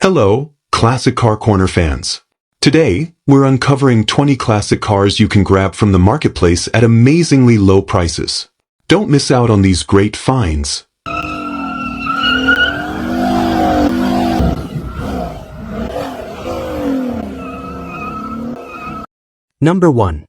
Hello, Classic Car Corner fans. Today, we're uncovering 20 classic cars you can grab from the marketplace at amazingly low prices. Don't miss out on these great finds. Number 1.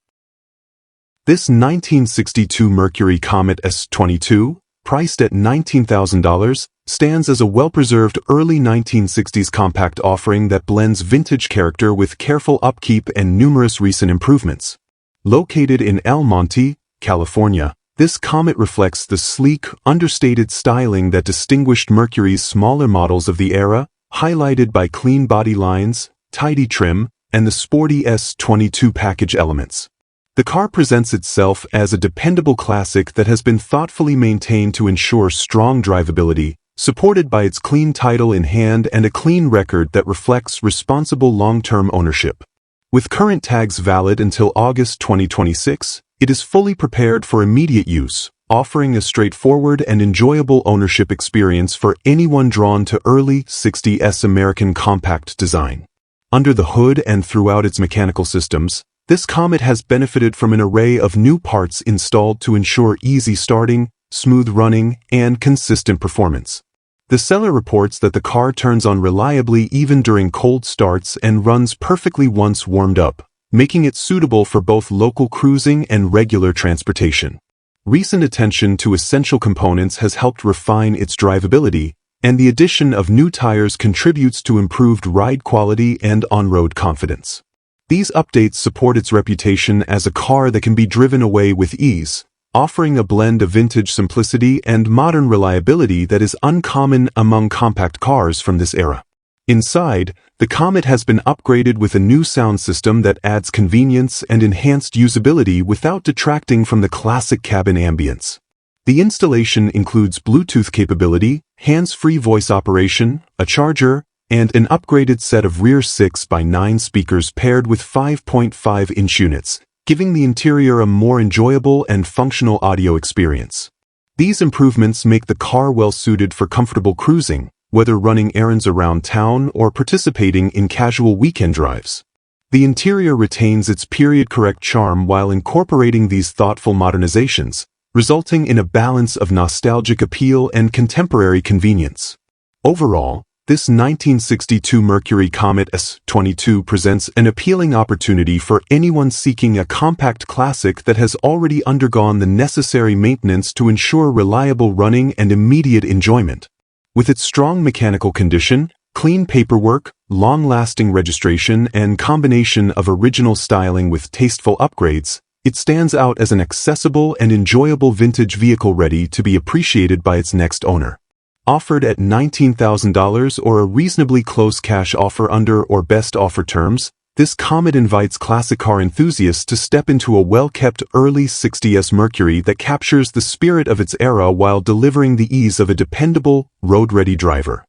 This 1962 Mercury Comet S22, priced at $19,000, stands as a well-preserved early 1960s compact offering that blends vintage character with careful upkeep and numerous recent improvements. Located in Monte, California, this Comet reflects the sleek, understated styling that distinguished Mercury's smaller models of the era, highlighted by clean body lines, tidy trim, and the sporty S22 package elements. The car presents itself as a dependable classic that has been thoughtfully maintained to ensure strong drivability, supported by its clean title in hand and a clean record that reflects responsible long-term ownership. With current tags valid until August 2026, it is fully prepared for immediate use, offering a straightforward and enjoyable ownership experience for anyone drawn to early 60s American compact design. Under the hood and throughout its mechanical systems, this Comet has benefited from an array of new parts installed to ensure easy starting, smooth running, and consistent performance. The seller reports that the car turns on reliably even during cold starts and runs perfectly once warmed up, making it suitable for both local cruising and regular transportation. Recent attention to essential components has helped refine its drivability, and the addition of new tires contributes to improved ride quality and on-road confidence. These updates support its reputation as a car that can be driven away with ease, offering a blend of vintage simplicity and modern reliability that is uncommon among compact cars from this era. Inside, the Comet has been upgraded with a new sound system that adds convenience and enhanced usability without detracting from the classic cabin ambience. The installation includes Bluetooth capability, hands-free voice operation, a charger, and an upgraded set of rear 6x9 speakers paired with 5.5-inch units, giving the interior a more enjoyable and functional audio experience. These improvements make the car well-suited for comfortable cruising, whether running errands around town or participating in casual weekend drives. The interior retains its period-correct charm while incorporating these thoughtful modernizations, resulting in a balance of nostalgic appeal and contemporary convenience. Overall, this 1962 Mercury Comet S22 presents an appealing opportunity for anyone seeking a compact classic that has already undergone the necessary maintenance to ensure reliable running and immediate enjoyment. With its strong mechanical condition, clean paperwork, long-lasting registration, and combination of original styling with tasteful upgrades, it stands out as an accessible and enjoyable vintage vehicle ready to be appreciated by its next owner. Offered at $19,000 or a reasonably close cash offer under or best offer terms, this Comet invites classic car enthusiasts to step into a well-kept early 60s Mercury that captures the spirit of its era while delivering the ease of a dependable, road-ready driver.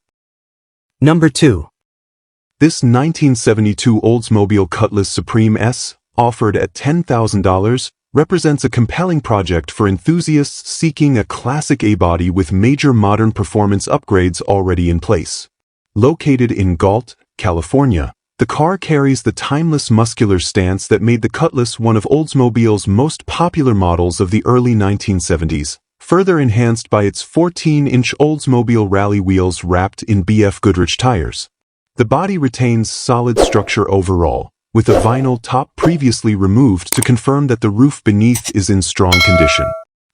Number 2. This 1972 Oldsmobile Cutlass Supreme S, offered at $10,000, represents a compelling project for enthusiasts seeking a classic A-body with major modern performance upgrades already in place. Located in Galt, California, the car carries the timeless muscular stance that made the Cutlass one of Oldsmobile's most popular models of the early 1970s, further enhanced by its 14-inch Oldsmobile rally wheels wrapped in BF Goodrich tires. The body retains solid structure overall, with a vinyl top previously removed to confirm that the roof beneath is in strong condition.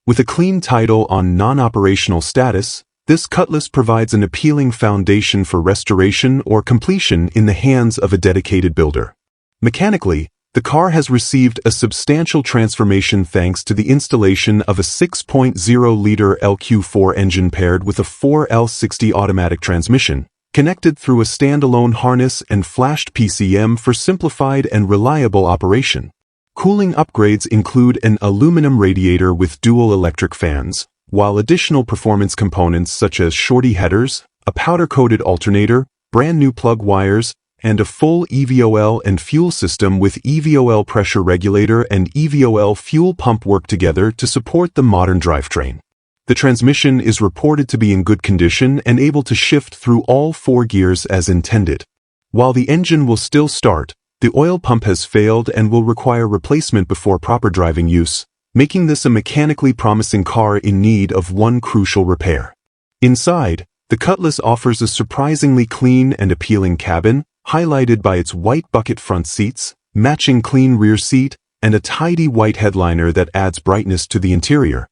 With a clean title on non-operational status, this Cutlass provides an appealing foundation for restoration or completion in the hands of a dedicated builder. Mechanically, the car has received a substantial transformation thanks to the installation of a 6.0-liter LQ4 engine paired with a 4L60 automatic transmission, connected through a standalone harness and flashed PCM for simplified and reliable operation. Cooling upgrades include an aluminum radiator with dual electric fans, while additional performance components such as shorty headers, a powder-coated alternator, brand-new plug wires, and a full EVOL and fuel system with EVOL pressure regulator and EVOL fuel pump work together to support the modern drivetrain. The transmission is reported to be in good condition and able to shift through all 4 gears as intended. While the engine will still start, the oil pump has failed and will require replacement before proper driving use, making this a mechanically promising car in need of one crucial repair. Inside, the Cutlass offers a surprisingly clean and appealing cabin, highlighted by its white bucket front seats, matching clean rear seat, and a tidy white headliner that adds brightness to the interior.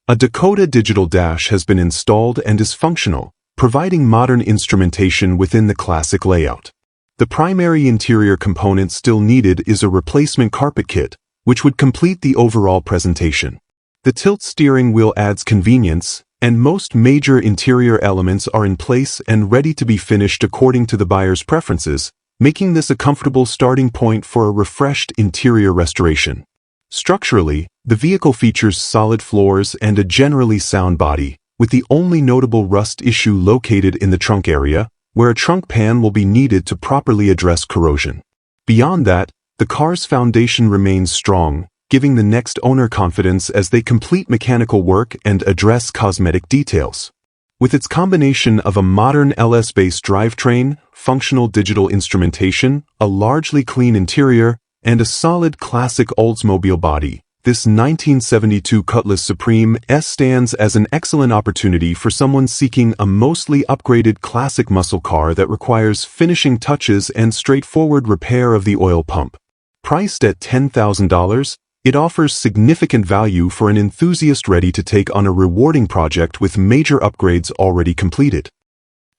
A Dakota digital dash has been installed and is functional, providing modern instrumentation within the classic layout. The primary interior component still needed is a replacement carpet kit, which would complete the overall presentation. The tilt steering wheel adds convenience, and most major interior elements are in place and ready to be finished according to the buyer's preferences, making this a comfortable starting point for a refreshed interior restoration. Structurally, the vehicle features solid floors and a generally sound body, with the only notable rust issue located in the trunk area, where a trunk pan will be needed to properly address corrosion. Beyond that, the car's foundation remains strong, giving the next owner confidence as they complete mechanical work and address cosmetic details. With its combination of a modern LS-based drivetrain, functional digital instrumentation, a largely clean interior, and a solid classic Oldsmobile body, this 1972 Cutlass Supreme S stands as an excellent opportunity for someone seeking a mostly upgraded classic muscle car that requires finishing touches and straightforward repair of the oil pump. Priced at $10,000, it offers significant value for an enthusiast ready to take on a rewarding project with major upgrades already completed.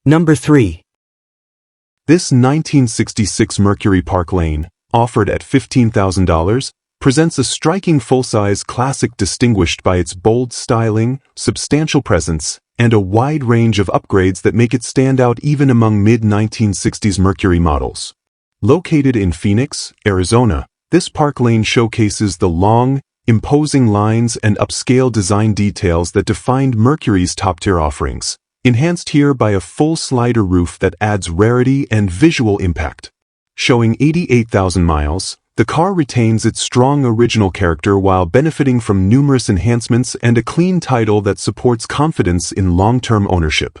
Number 3. This 1966 Mercury Park Lane, offered at $15,000, presents a striking full-size classic distinguished by its bold styling, substantial presence, and a wide range of upgrades that make it stand out even among mid-1960s Mercury models. Located in Phoenix, Arizona, this Park Lane showcases the long, imposing lines and upscale design details that defined Mercury's top-tier offerings, enhanced here by a full slider roof that adds rarity and visual impact. Showing 88,000 miles, the car retains its strong original character while benefiting from numerous enhancements and a clean title that supports confidence in long-term ownership.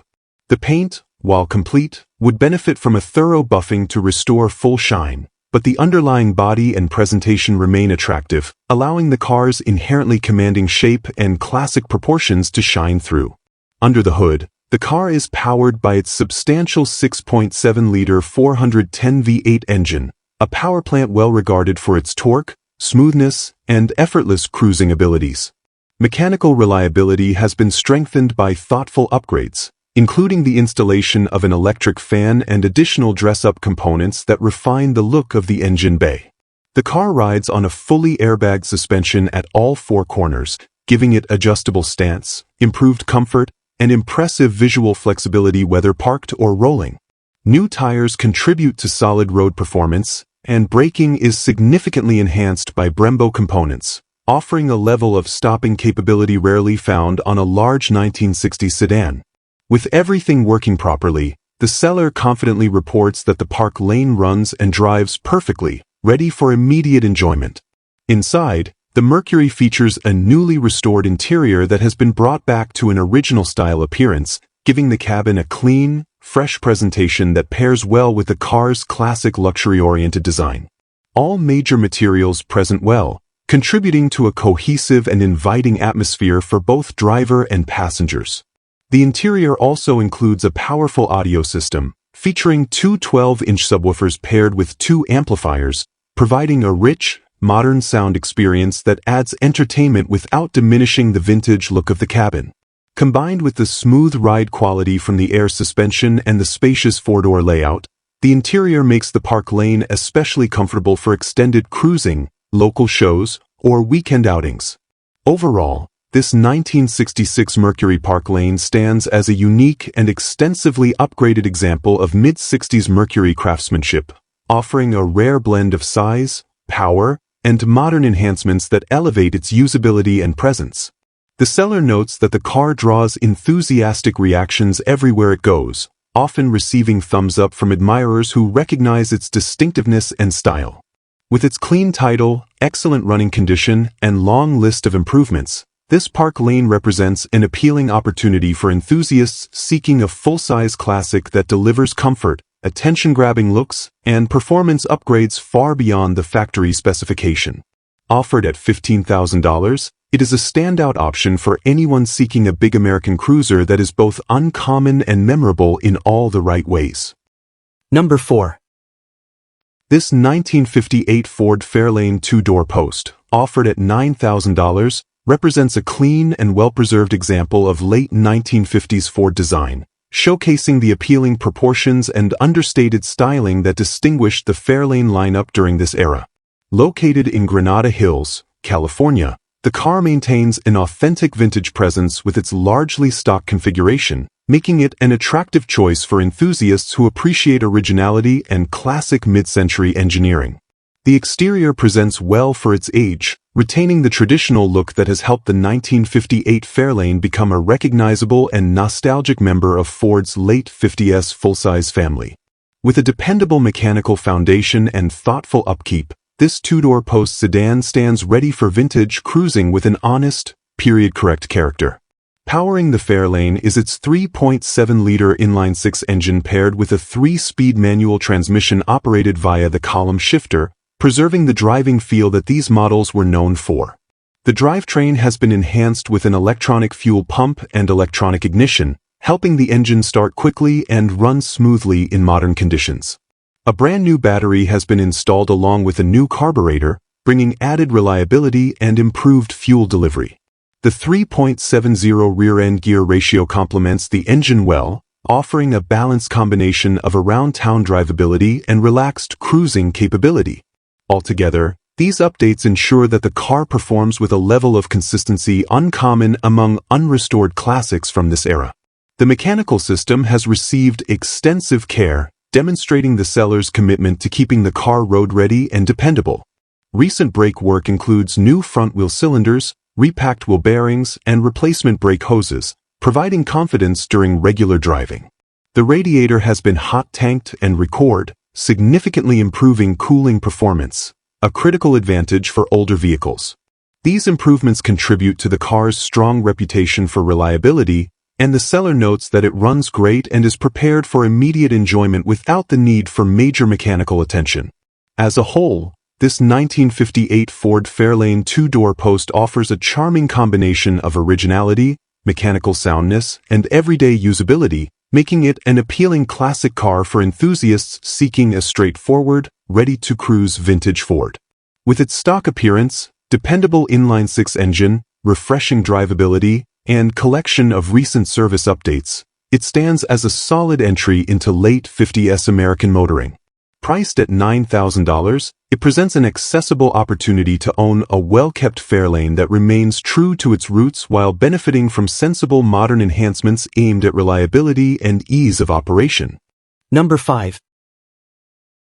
The paint, while complete, would benefit from a thorough buffing to restore full shine, but the underlying body and presentation remain attractive, allowing the car's inherently commanding shape and classic proportions to shine through. Under the hood, the car is powered by its substantial 6.7-liter 410 V8 engine, a power plant well regarded for its torque, smoothness, and effortless cruising abilities. Mechanical reliability has been strengthened by thoughtful upgrades, including the installation of an electric fan and additional dress-up components that refine the look of the engine bay. The car rides on a fully airbag suspension at all 4 corners, giving it adjustable stance, improved comfort, and impressive visual flexibility whether parked or rolling. New tires contribute to solid road performance, and braking is significantly enhanced by Brembo components, offering a level of stopping capability rarely found on a large 1960s sedan. With everything working properly, the seller confidently reports that the Park Lane runs and drives perfectly, ready for immediate enjoyment. Inside, the Mercury features a newly restored interior that has been brought back to an original style appearance, giving the cabin a clean, fresh presentation that pairs well with the car's classic luxury-oriented design. All major materials present well, contributing to a cohesive and inviting atmosphere for both driver and passengers. The interior also includes a powerful audio system, featuring 2 12-inch subwoofers paired with 2 amplifiers, providing a rich, modern sound experience that adds entertainment without diminishing the vintage look of the cabin. Combined with the smooth ride quality from the air suspension and the spacious 4-door layout, the interior makes the Park Lane especially comfortable for extended cruising, local shows, or weekend outings. Overall, this 1966 Mercury Park Lane stands as a unique and extensively upgraded example of mid-60s Mercury craftsmanship, offering a rare blend of size, power, and modern enhancements that elevate its usability and presence. The seller notes that the car draws enthusiastic reactions everywhere it goes, often receiving thumbs up from admirers who recognize its distinctiveness and style. With its clean title, excellent running condition, and long list of improvements, This park lane represents an appealing opportunity for enthusiasts seeking a full-size classic that delivers comfort, attention-grabbing looks, and performance upgrades far beyond the factory specification. Offered at $15,000, it is a standout option for anyone seeking a big American cruiser that is both uncommon and memorable in all the right ways. Number 4. This 1958 Ford Fairlane two-door post, offered at $9,000, represents a clean and well-preserved example of late 1950s Ford design, showcasing the appealing proportions and understated styling that distinguished the Fairlane lineup during this era. Located in Granada Hills, California, the car maintains an authentic vintage presence with its largely stock configuration, making it an attractive choice for enthusiasts who appreciate originality and classic mid-century engineering. The exterior presents well for its age, retaining the traditional look that has helped the 1958 Fairlane become a recognizable and nostalgic member of Ford's late 50s full-size family. With a dependable mechanical foundation and thoughtful upkeep, this two-door post sedan stands ready for vintage cruising with an honest, period-correct character. Powering the Fairlane is its 3.7-liter inline-six engine paired with a 3-speed manual transmission operated via the column shifter, preserving the driving feel that these models were known for. The drivetrain has been enhanced with an electronic fuel pump and electronic ignition, helping the engine start quickly and run smoothly in modern conditions. A brand new battery has been installed along with a new carburetor, bringing added reliability and improved fuel delivery. The 3.70 rear-end gear ratio complements the engine well, offering a balanced combination of around-town drivability and relaxed cruising capability. Altogether, these updates ensure that the car performs with a level of consistency uncommon among unrestored classics from this era. The mechanical system has received extensive care, demonstrating the seller's commitment to keeping the car road-ready and dependable. Recent brake work includes new front-wheel cylinders, repacked wheel bearings, and replacement brake hoses, providing confidence during regular driving. The radiator has been hot-tanked and recored, significantly improving cooling performance, a critical advantage for older vehicles. These improvements contribute to the car's strong reputation for reliability, and the seller notes that it runs great and is prepared for immediate enjoyment without the need for major mechanical attention. As a whole, this 1958 Ford Fairlane two-door post offers a charming combination of originality, mechanical soundness, and everyday usability, making it an appealing classic car for enthusiasts seeking a straightforward, ready-to-cruise vintage Ford. With its stock appearance, dependable inline-six engine, refreshing drivability, and collection of recent service updates, it stands as a solid entry into late 50s American motoring. Priced at $9,000, it presents an accessible opportunity to own a well-kept Fairlane that remains true to its roots while benefiting from sensible modern enhancements aimed at reliability and ease of operation. Number 5.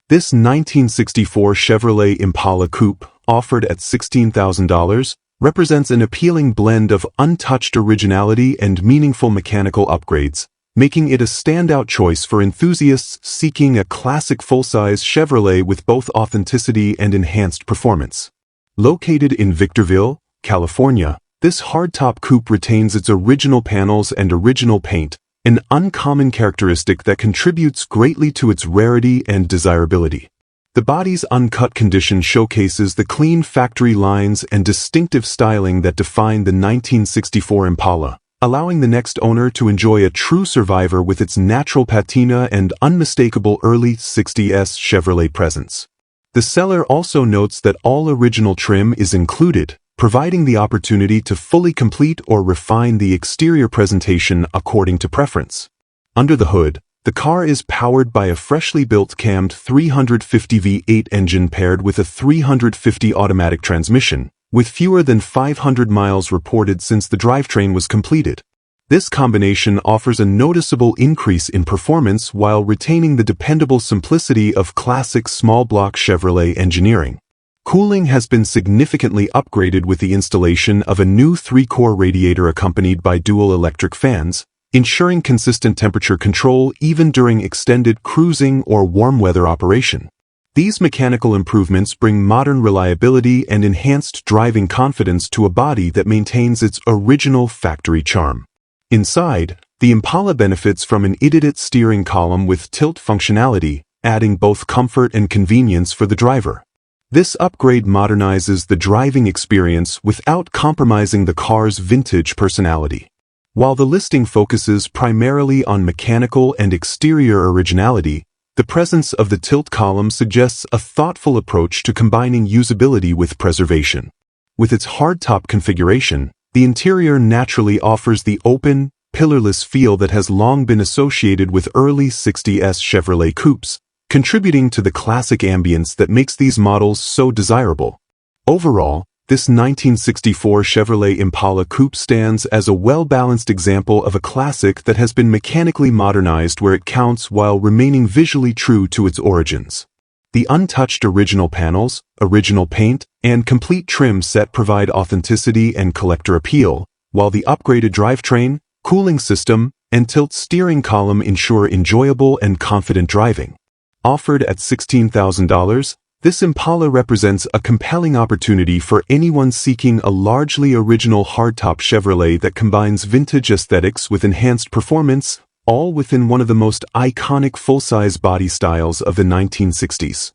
This 1964 Chevrolet Impala Coupe, offered at $16,000, represents an appealing blend of untouched originality and meaningful mechanical upgrades, making it a standout choice for enthusiasts seeking a classic full-size Chevrolet with both authenticity and enhanced performance. Located in Victorville, California, this hardtop coupe retains its original panels and original paint, an uncommon characteristic that contributes greatly to its rarity and desirability. The body's uncut condition showcases the clean factory lines and distinctive styling that define the 1964 Impala, allowing the next owner to enjoy a true survivor with its natural patina and unmistakable early 60s Chevrolet presence. The seller also notes that all original trim is included, providing the opportunity to fully complete or refine the exterior presentation according to preference. Under the hood, the car is powered by a freshly built cammed 350 V8 engine paired with a 350 automatic transmission, with fewer than 500 miles reported since the drivetrain was completed. This combination offers a noticeable increase in performance while retaining the dependable simplicity of classic small-block Chevrolet engineering. Cooling has been significantly upgraded with the installation of a new 3-core radiator accompanied by dual electric fans, ensuring consistent temperature control even during extended cruising or warm weather operation. These mechanical improvements bring modern reliability and enhanced driving confidence to a body that maintains its original factory charm. Inside, the Impala benefits from an IDIT steering column with tilt functionality, adding both comfort and convenience for the driver. This upgrade modernizes the driving experience without compromising the car's vintage personality. While the listing focuses primarily on mechanical and exterior originality, the presence of the tilt column suggests a thoughtful approach to combining usability with preservation. With its hardtop configuration, the interior naturally offers the open, pillarless feel that has long been associated with early 60s Chevrolet coupes, contributing to the classic ambience that makes these models so desirable. Overall, this 1964 Chevrolet Impala coupe stands as a well-balanced example of a classic that has been mechanically modernized where it counts while remaining visually true to its origins. The untouched original panels, original paint, and complete trim set provide authenticity and collector appeal, while the upgraded drivetrain, cooling system, and tilt steering column ensure enjoyable and confident driving. Offered at $16,000, this Impala represents a compelling opportunity for anyone seeking a largely original hardtop Chevrolet that combines vintage aesthetics with enhanced performance, all within one of the most iconic full-size body styles of the 1960s.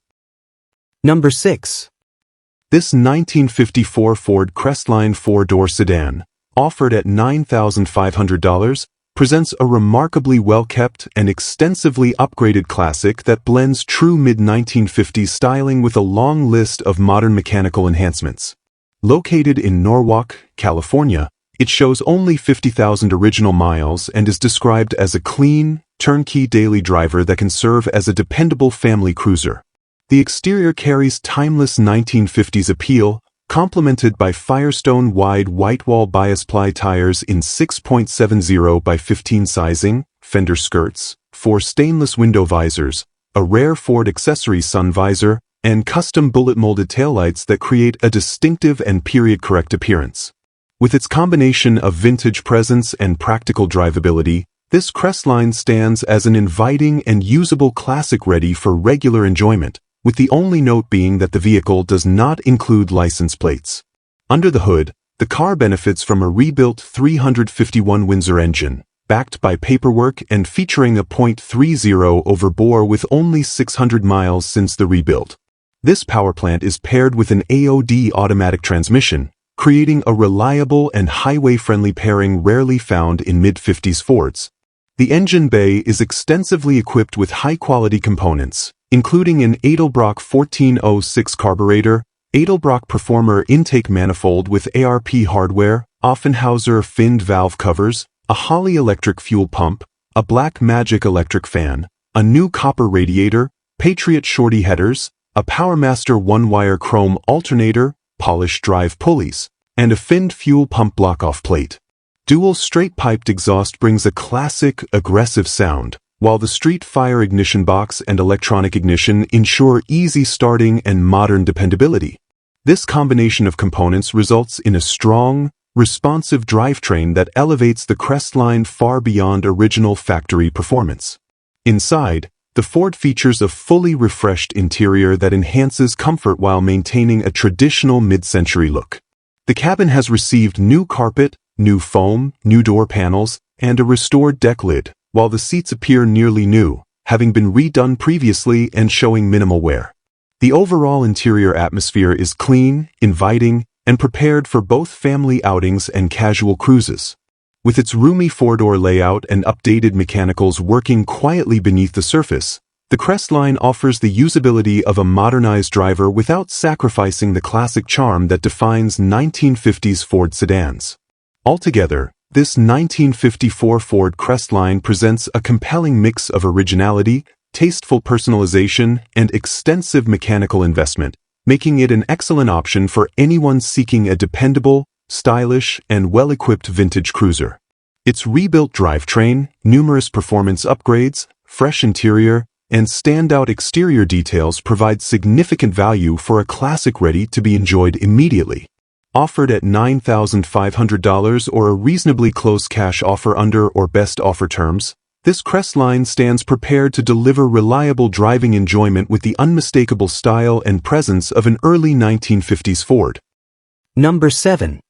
Number 6. This 1954 Ford Crestline four-door sedan, offered at $9,500, presents a remarkably well-kept and extensively upgraded classic that blends true mid-1950s styling with a long list of modern mechanical enhancements. Located in Norwalk, California, it shows only 50,000 original miles and is described as a clean, turnkey daily driver that can serve as a dependable family cruiser. The exterior carries timeless 1950s appeal, complemented by Firestone-wide white-wall bias-ply tires in 6.70 by 15 sizing, fender skirts, 4 stainless window visors, a rare Ford accessory sun visor, and custom bullet-molded taillights that create a distinctive and period-correct appearance. With its combination of vintage presence and practical drivability, this Crestline stands as an inviting and usable classic ready for regular enjoyment, with the only note being that the vehicle does not include license plates. Under the hood, the car benefits from a rebuilt 351 Windsor engine, backed by paperwork and featuring a .30 over bore with only 600 miles since the rebuild. This powerplant is paired with an AOD automatic transmission, creating a reliable and highway-friendly pairing rarely found in mid-50s Fords. The engine bay is extensively equipped with high-quality components, including an Edelbrock 1406 carburetor, Edelbrock Performer intake manifold with ARP hardware, Offenhauser finned valve covers, a Holley electric fuel pump, a Black Magic electric fan, a new copper radiator, Patriot shorty headers, a PowerMaster one-wire chrome alternator, polished drive pulleys, and a finned fuel pump block-off plate. Dual straight-piped exhaust brings a classic, aggressive sound, while the Street Fire ignition box and electronic ignition ensure easy starting and modern dependability. This combination of components results in a strong, responsive drivetrain that elevates the Crestline far beyond original factory performance. Inside, the Ford features a fully refreshed interior that enhances comfort while maintaining a traditional mid-century look. The cabin has received new carpet, new foam, new door panels, and a restored deck lid, while the seats appear nearly new, having been redone previously and showing minimal wear. The overall interior atmosphere is clean, inviting, and prepared for both family outings and casual cruises. With its roomy four-door layout and updated mechanicals working quietly beneath the surface, the Crestline offers the usability of a modernized driver without sacrificing the classic charm that defines 1950s Ford sedans. Altogether, this 1954 Ford Crestline presents a compelling mix of originality, tasteful personalization, and extensive mechanical investment, making it an excellent option for anyone seeking a dependable, stylish, and well-equipped vintage cruiser. Its rebuilt drivetrain, numerous performance upgrades, fresh interior, and standout exterior details provide significant value for a classic ready to be enjoyed immediately. Offered at $9,500 or a reasonably close cash offer under or best offer terms, This crestline stands prepared to deliver reliable driving enjoyment with the unmistakable style and presence of an early 1950s Ford. Number 7.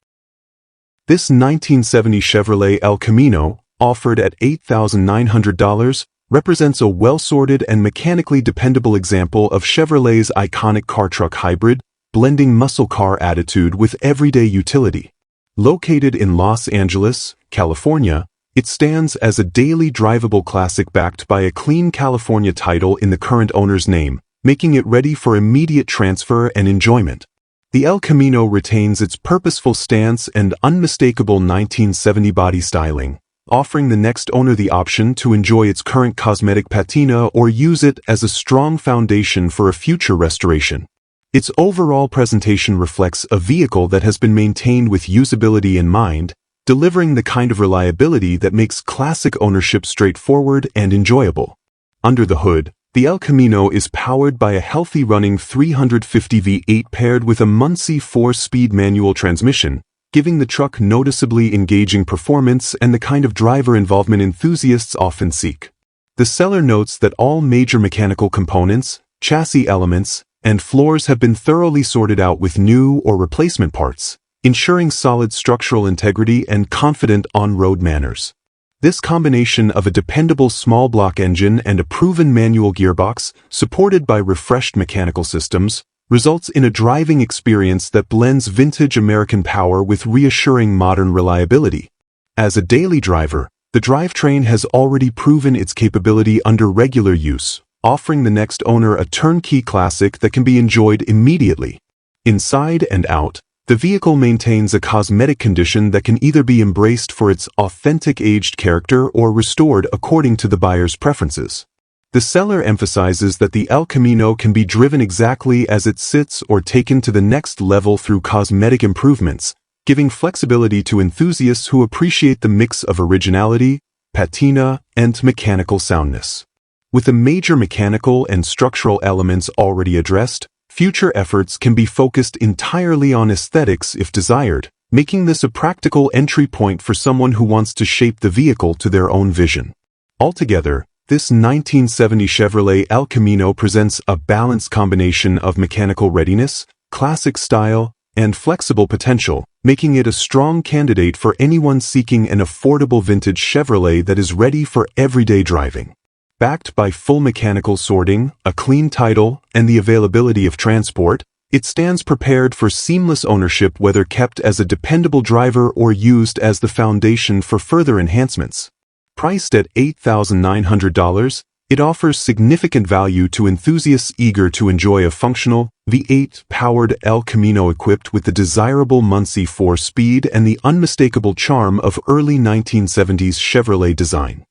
This 1970 Chevrolet El Camino, offered at $8,900, represents a well-sorted and mechanically dependable example of Chevrolet's iconic car-truck hybrid, blending muscle car attitude with everyday utility. Located in Los Angeles, California, it stands as a daily drivable classic backed by a clean California title in the current owner's name, making it ready for immediate transfer and enjoyment. The El Camino retains its purposeful stance and unmistakable 1970 body styling, offering the next owner the option to enjoy its current cosmetic patina or use it as a strong foundation for a future restoration. Its overall presentation reflects a vehicle that has been maintained with usability in mind, delivering the kind of reliability that makes classic ownership straightforward and enjoyable. Under the hood, the El Camino is powered by a healthy-running 350 V8 paired with a Monte 4-speed manual transmission, giving the truck noticeably engaging performance and the kind of driver involvement enthusiasts often seek. The seller notes that all major mechanical components, chassis elements, and floors have been thoroughly sorted out with new or replacement parts, ensuring solid structural integrity and confident on-road manners. This combination of a dependable small-block engine and a proven manual gearbox, supported by refreshed mechanical systems, results in a driving experience that blends vintage American power with reassuring modern reliability. As a daily driver, the drivetrain has already proven its capability under regular use, offering the next owner a turnkey classic that can be enjoyed immediately. Inside and out, the vehicle maintains a cosmetic condition that can either be embraced for its authentic aged character or restored according to the buyer's preferences. The seller emphasizes that the El Camino can be driven exactly as it sits or taken to the next level through cosmetic improvements, giving flexibility to enthusiasts who appreciate the mix of originality, patina, and mechanical soundness. With the major mechanical and structural elements already addressed, future efforts can be focused entirely on aesthetics if desired, making this a practical entry point for someone who wants to shape the vehicle to their own vision. Altogether, this 1970 Chevrolet El Camino presents a balanced combination of mechanical readiness, classic style, and flexible potential, making it a strong candidate for anyone seeking an affordable vintage Chevrolet that is ready for everyday driving. Backed by full mechanical sorting, a clean title, and the availability of transport, it stands prepared for seamless ownership whether kept as a dependable driver or used as the foundation for further enhancements. Priced at $8,900, it offers significant value to enthusiasts eager to enjoy a functional, V8-powered El Camino equipped with the desirable Monte 4-speed and the unmistakable charm of early 1970s Chevrolet design.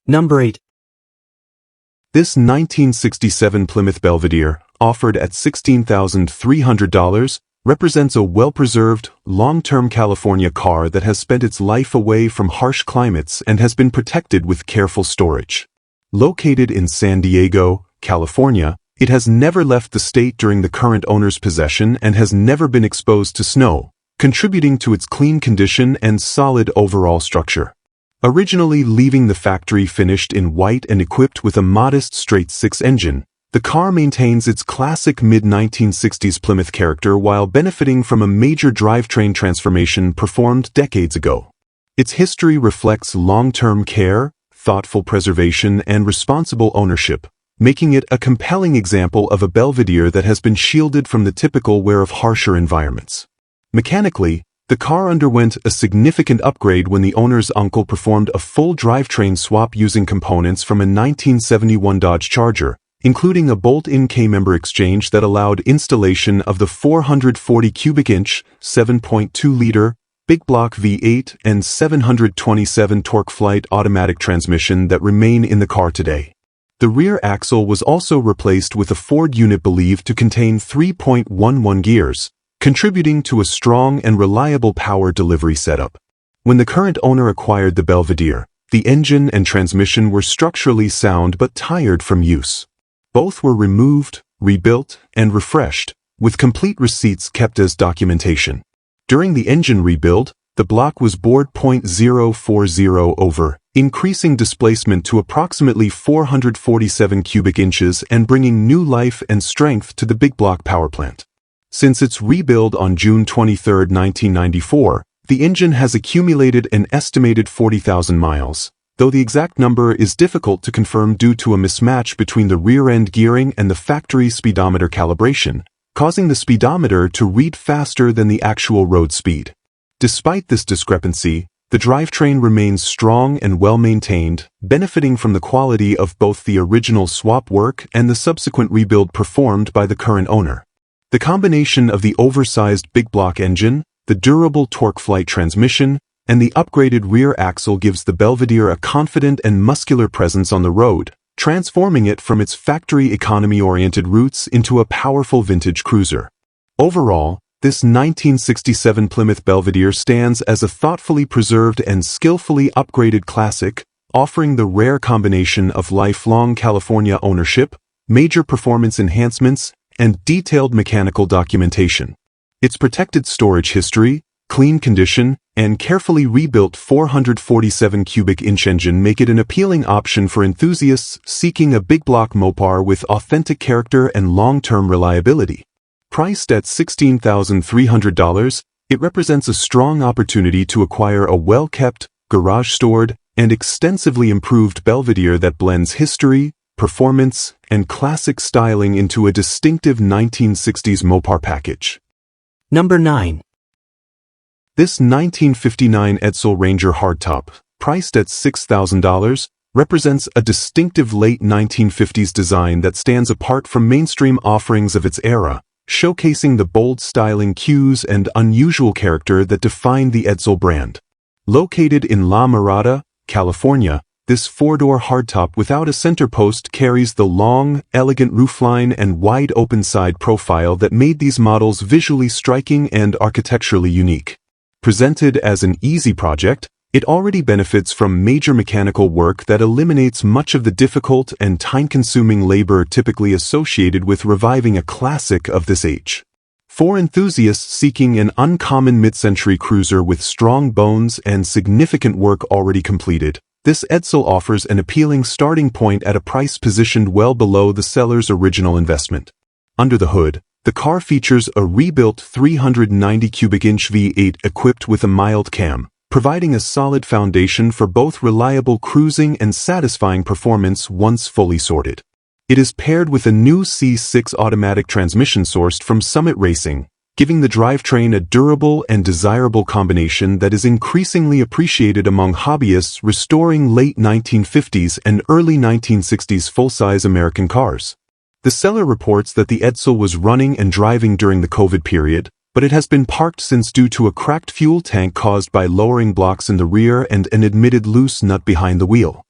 Number 8. This 1967 Plymouth Belvedere, offered at $16,300, represents a well-preserved, long-term California car that has spent its life away from harsh climates and has been protected with careful storage. Located in San Diego, California, it has never left the state during the current owner's possession and has never been exposed to snow, contributing to its clean condition and solid overall structure. Originally leaving the factory finished in white and equipped with a modest straight-six engine, the car maintains its classic mid-1960s Plymouth character while benefiting from a major drivetrain transformation performed decades ago. Its history reflects long-term care, thoughtful preservation, and responsible ownership, making it a compelling example of a Belvedere that has been shielded from the typical wear of harsher environments. Mechanically, the car underwent a significant upgrade when the owner's uncle performed a full drivetrain swap using components from a 1971 Dodge Charger, including a bolt-in K-member exchange that allowed installation of the 440 cubic inch, 7.2-liter, big block V8 and 727 torque flight automatic transmission that remain in the car today. The rear axle was also replaced with a Ford unit believed to contain 3.11 gears, contributing to a strong and reliable power delivery setup. When the current owner acquired the Belvedere, the engine and transmission were structurally sound but tired from use. Both were removed, rebuilt, and refreshed, with complete receipts kept as documentation. During the engine rebuild, The block was bored .040 over, increasing displacement to approximately 447 cubic inches and bringing new life and strength to the big block power plant. Since its rebuild on June 23, 1994, the engine has accumulated an estimated 40,000 miles, though the exact number is difficult to confirm due to a mismatch between the rear-end gearing and the factory speedometer calibration, causing the speedometer to read faster than the actual road speed. Despite this discrepancy, the drivetrain remains strong and well-maintained, benefiting from the quality of both the original swap work and the subsequent rebuild performed by the current owner. The combination of the oversized big block engine, the durable torque flight transmission, and the upgraded rear axle gives the Belvedere a confident and muscular presence on the road, transforming it from its factory economy-oriented roots into a powerful vintage cruiser. Overall, this 1967 Plymouth Belvedere stands as a thoughtfully preserved and skillfully upgraded classic, offering the rare combination of lifelong California ownership, major performance enhancements, and detailed mechanical documentation. Its protected storage history, clean condition, and carefully rebuilt 447 cubic inch engine make it an appealing option for enthusiasts seeking a big block Mopar with authentic character and long-term reliability. Priced at $16,300, it represents a strong opportunity to acquire a well-kept, garage-stored, and extensively improved Belvedere that blends history, performance, and classic styling into a distinctive 1960s Mopar package. Number 9. This 1959 Edsel Ranger hardtop, priced at $6,000, represents a distinctive late 1950s design that stands apart from mainstream offerings of its era, showcasing the bold styling cues and unusual character that define the Edsel brand. Located in La Mirada, California, this four-door hardtop without a center post carries the long, elegant roofline and wide open side profile that made these models visually striking and architecturally unique. Presented as an easy project, it already benefits from major mechanical work that eliminates much of the difficult and time-consuming labor typically associated with reviving a classic of this age. For enthusiasts seeking an uncommon mid-century cruiser with strong bones and significant work already completed, this Edsel offers an appealing starting point at a price positioned well below the seller's original investment. Under the hood, the car features a rebuilt 390 cubic inch V8 equipped with a mild cam, providing a solid foundation for both reliable cruising and satisfying performance once fully sorted. It is paired with a new C6 automatic transmission sourced from Summit Racing, giving the drivetrain a durable and desirable combination that is increasingly appreciated among hobbyists restoring late 1950s and early 1960s full-size American cars. The seller reports that the Edsel was running and driving during the COVID period, but it has been parked since due to a cracked fuel tank caused by lowering blocks in the rear and an admitted loose nut behind the wheel.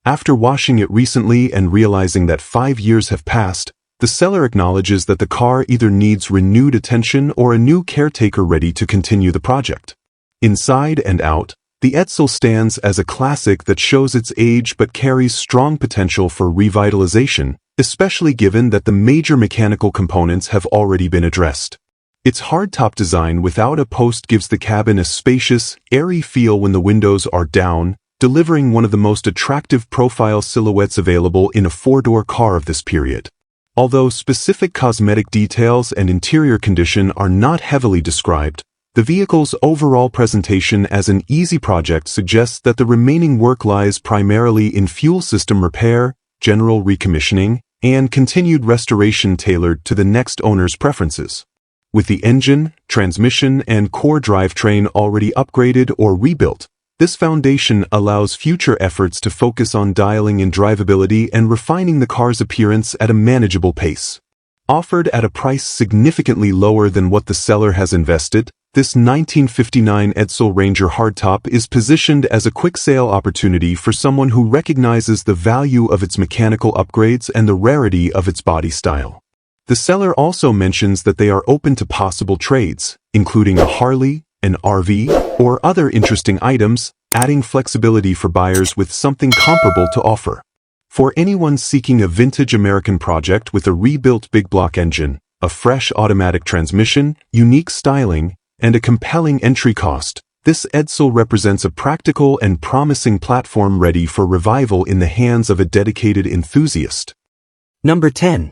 After washing it recently and realizing that 5 years have passed, the seller acknowledges that the car either needs renewed attention or a new caretaker ready to continue the project. Inside and out, the Edsel stands as a classic that shows its age but carries strong potential for revitalization, especially given that the major mechanical components have already been addressed. Its hardtop design without a post gives the cabin a spacious, airy feel when the windows are down, delivering one of the most attractive profile silhouettes available in a four-door car of this period. Although specific cosmetic details and interior condition are not heavily described, the vehicle's overall presentation as an easy project suggests that the remaining work lies primarily in fuel system repair, general recommissioning, and continued restoration tailored to the next owner's preferences. With the engine, transmission, and core drivetrain already upgraded or rebuilt, this foundation allows future efforts to focus on dialing in drivability and refining the car's appearance at a manageable pace. Offered at a price significantly lower than what the seller has invested, this 1959 Edsel Ranger hardtop is positioned as a quick sale opportunity for someone who recognizes the value of its mechanical upgrades and the rarity of its body style. The seller also mentions that they are open to possible trades, including a Harley, an RV, or other interesting items, adding flexibility for buyers with something comparable to offer. For anyone seeking a vintage American project with a rebuilt big block engine, a fresh automatic transmission, unique styling, and a compelling entry cost, This Edsel represents a practical and promising platform ready for revival in the hands of a dedicated enthusiast. Number 10.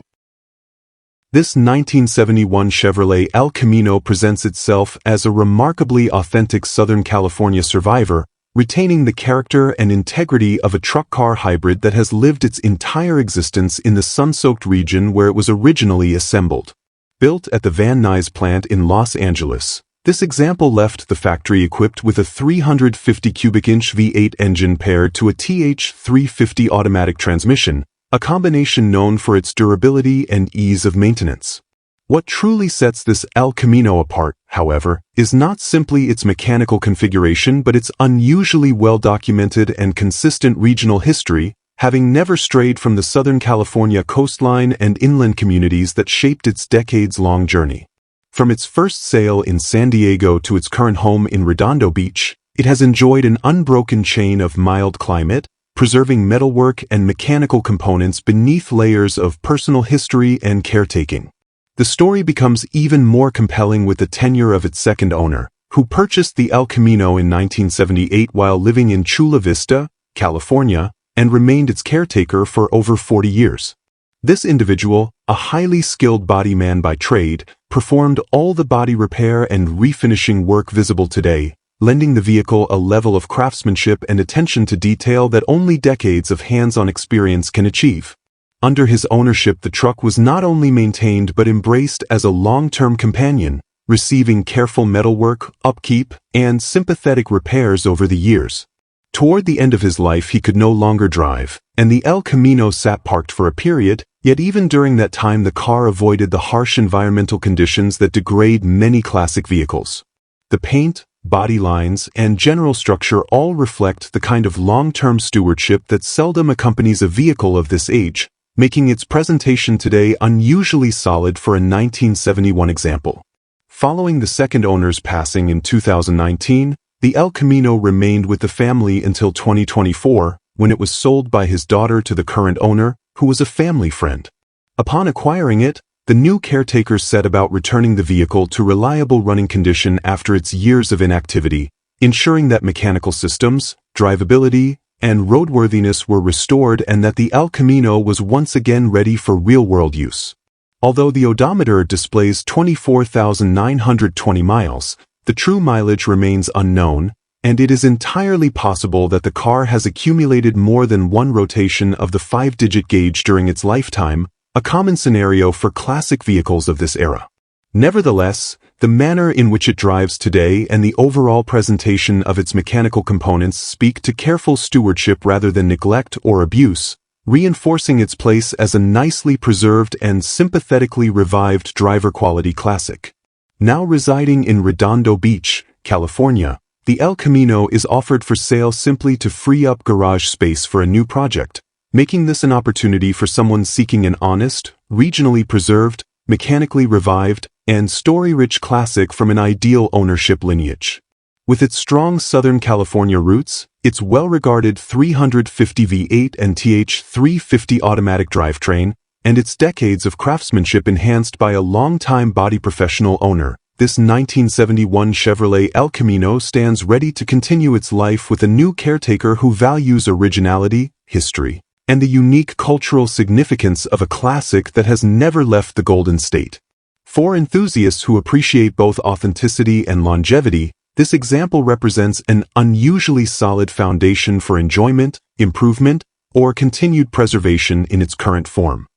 This 1971 Chevrolet El Camino presents itself as a remarkably authentic Southern California survivor, retaining the character and integrity of a truck-car hybrid that has lived its entire existence in the sun-soaked region where it was originally assembled. Built at the Van Nuys plant in Los Angeles, this example left the factory equipped with a 350 cubic inch V8 engine paired to a TH350 automatic transmission, a combination known for its durability and ease of maintenance. What truly sets this El Camino apart, however, is not simply its mechanical configuration but its unusually well-documented and consistent regional history, having never strayed from the Southern California coastline and inland communities that shaped its decades-long journey. From its first sale in San Diego to its current home in Redondo Beach, it has enjoyed an unbroken chain of mild climate, preserving metalwork and mechanical components beneath layers of personal history and caretaking. The story becomes even more compelling with the tenure of its second owner, who purchased the El Camino in 1978 while living in Chula Vista, California, and remained its caretaker for over 40 years. This individual, a highly skilled body man by trade, performed all the body repair and refinishing work visible today, lending the vehicle a level of craftsmanship and attention to detail that only decades of hands-on experience can achieve. Under his ownership, the truck was not only maintained but embraced as a long-term companion, receiving careful metalwork, upkeep, and sympathetic repairs over the years. Toward the end of his life, he could no longer drive, and the El Camino sat parked for a period, yet even during that time the car avoided the harsh environmental conditions that degrade many classic vehicles. The paint, body lines, and general structure all reflect the kind of long-term stewardship that seldom accompanies a vehicle of this age, making its presentation today unusually solid for a 1971 example. Following the second owner's passing in 2019, the El Camino remained with the family until 2024, when it was sold by his daughter to the current owner, who was a family friend. Upon acquiring it, the new caretakers set about returning the vehicle to reliable running condition after its years of inactivity, ensuring that mechanical systems, drivability, and roadworthiness were restored and that the El Camino was once again ready for real-world use. Although the odometer displays 24,920 miles, the true mileage remains unknown, and it is entirely possible that the car has accumulated more than one rotation of the 5-digit gauge during its lifetime, a common scenario for classic vehicles of this era. Nevertheless, the manner in which it drives today and the overall presentation of its mechanical components speak to careful stewardship rather than neglect or abuse, reinforcing its place as a nicely preserved and sympathetically revived driver-quality classic. Now residing in Redondo Beach, California, the El Camino is offered for sale simply to free up garage space for a new project, making this an opportunity for someone seeking an honest, regionally preserved, mechanically revived, and story-rich classic from an ideal ownership lineage. With its strong Southern California roots, its well-regarded 350 V8 and TH350 automatic drivetrain, and its decades of craftsmanship enhanced by a long-time body professional owner, this 1971 Chevrolet El Camino stands ready to continue its life with a new caretaker who values originality, history, and the unique cultural significance of a classic that has never left the Golden State. For enthusiasts who appreciate both authenticity and longevity, this example represents an unusually solid foundation for enjoyment, improvement, or continued preservation in its current form.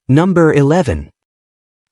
Number 11.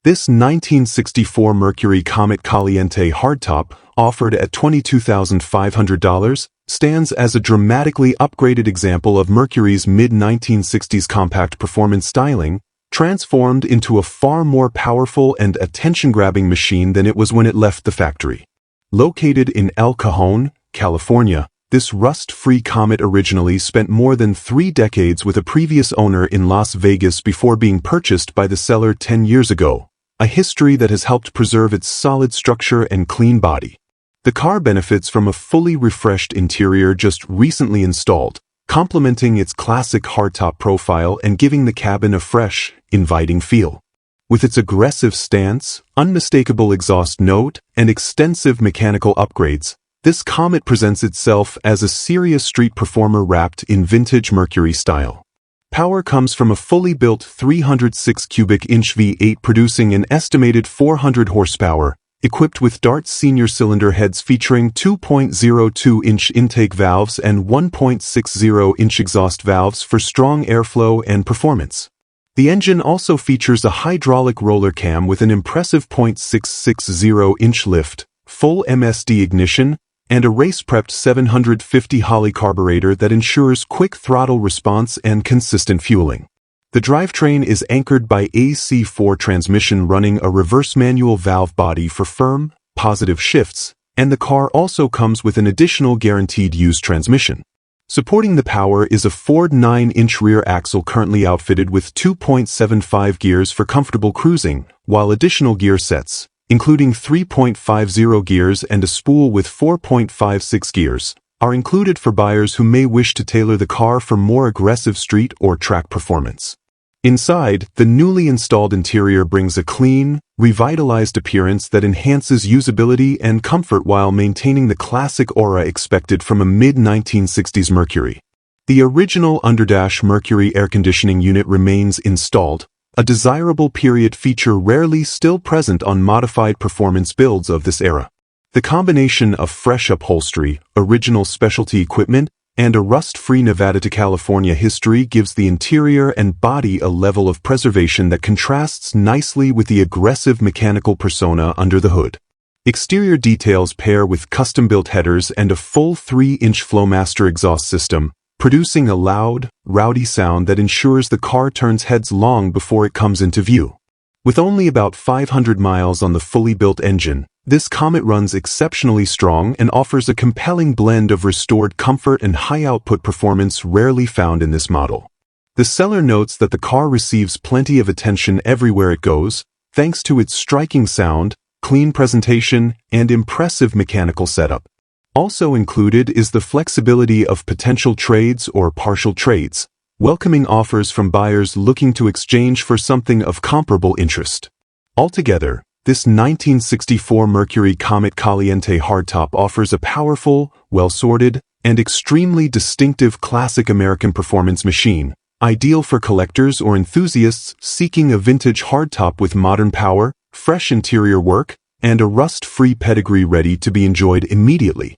This 1964 Mercury Comet Caliente hardtop, offered at $22,500, stands as a dramatically upgraded example of Mercury's mid-1960s compact performance styling, transformed into a far more powerful and attention-grabbing machine than it was when it left the factory. Located in El Cajon, California, this rust-free Comet originally spent more than 3 decades with a previous owner in Las Vegas before being purchased by the seller 10 years ago, a history that has helped preserve its solid structure and clean body. The car benefits from a fully refreshed interior just recently installed, complementing its classic hardtop profile and giving the cabin a fresh, inviting feel. With its aggressive stance, unmistakable exhaust note, and extensive mechanical upgrades, This Comet presents itself as a serious street performer wrapped in vintage Mercury style. Power comes from a fully built 306 cubic inch V8 producing an estimated 400 horsepower, equipped with Dart senior cylinder heads featuring 2.02-inch intake valves and 1.60-inch exhaust valves for strong airflow and performance. The engine also features a hydraulic roller cam with an impressive 0.660-inch lift, full MSD ignition, and a race-prepped 750 Holley carburetor that ensures quick throttle response and consistent fueling. The drivetrain is anchored by AC4 transmission running a reverse manual valve body for firm, positive shifts, and the car also comes with an additional guaranteed use transmission. Supporting the power is a Ford 9-inch rear axle currently outfitted with 2.75 gears for comfortable cruising, while additional gear sets, including 3.50 gears and a spool with 4.56 gears, are included for buyers who may wish to tailor the car for more aggressive street or track performance. Inside, the newly installed interior brings a clean, revitalized appearance that enhances usability and comfort while maintaining the classic aura expected from a mid-1960s Mercury. The original underdash Mercury air conditioning unit remains installed, a desirable period feature rarely still present on modified performance builds of this era. The combination of fresh upholstery, original specialty equipment, and a rust-free Nevada to California history gives the interior and body a level of preservation that contrasts nicely with the aggressive mechanical persona under the hood. Exterior details pair with custom-built headers and a full 3-inch Flowmaster exhaust system, producing a loud, rowdy sound that ensures the car turns heads long before it comes into view. With only about 500 miles on the fully built engine, this Comet runs exceptionally strong and offers a compelling blend of restored comfort and high-output performance rarely found in this model. The seller notes that the car receives plenty of attention everywhere it goes, thanks to its striking sound, clean presentation, and impressive mechanical setup. Also included is the flexibility of potential trades or partial trades, welcoming offers from buyers looking to exchange for something of comparable interest. Altogether, this 1964 Mercury Comet Caliente hardtop offers a powerful, well-sorted, and extremely distinctive classic American performance machine, ideal for collectors or enthusiasts seeking a vintage hardtop with modern power, fresh interior work, and a rust-free pedigree ready to be enjoyed immediately.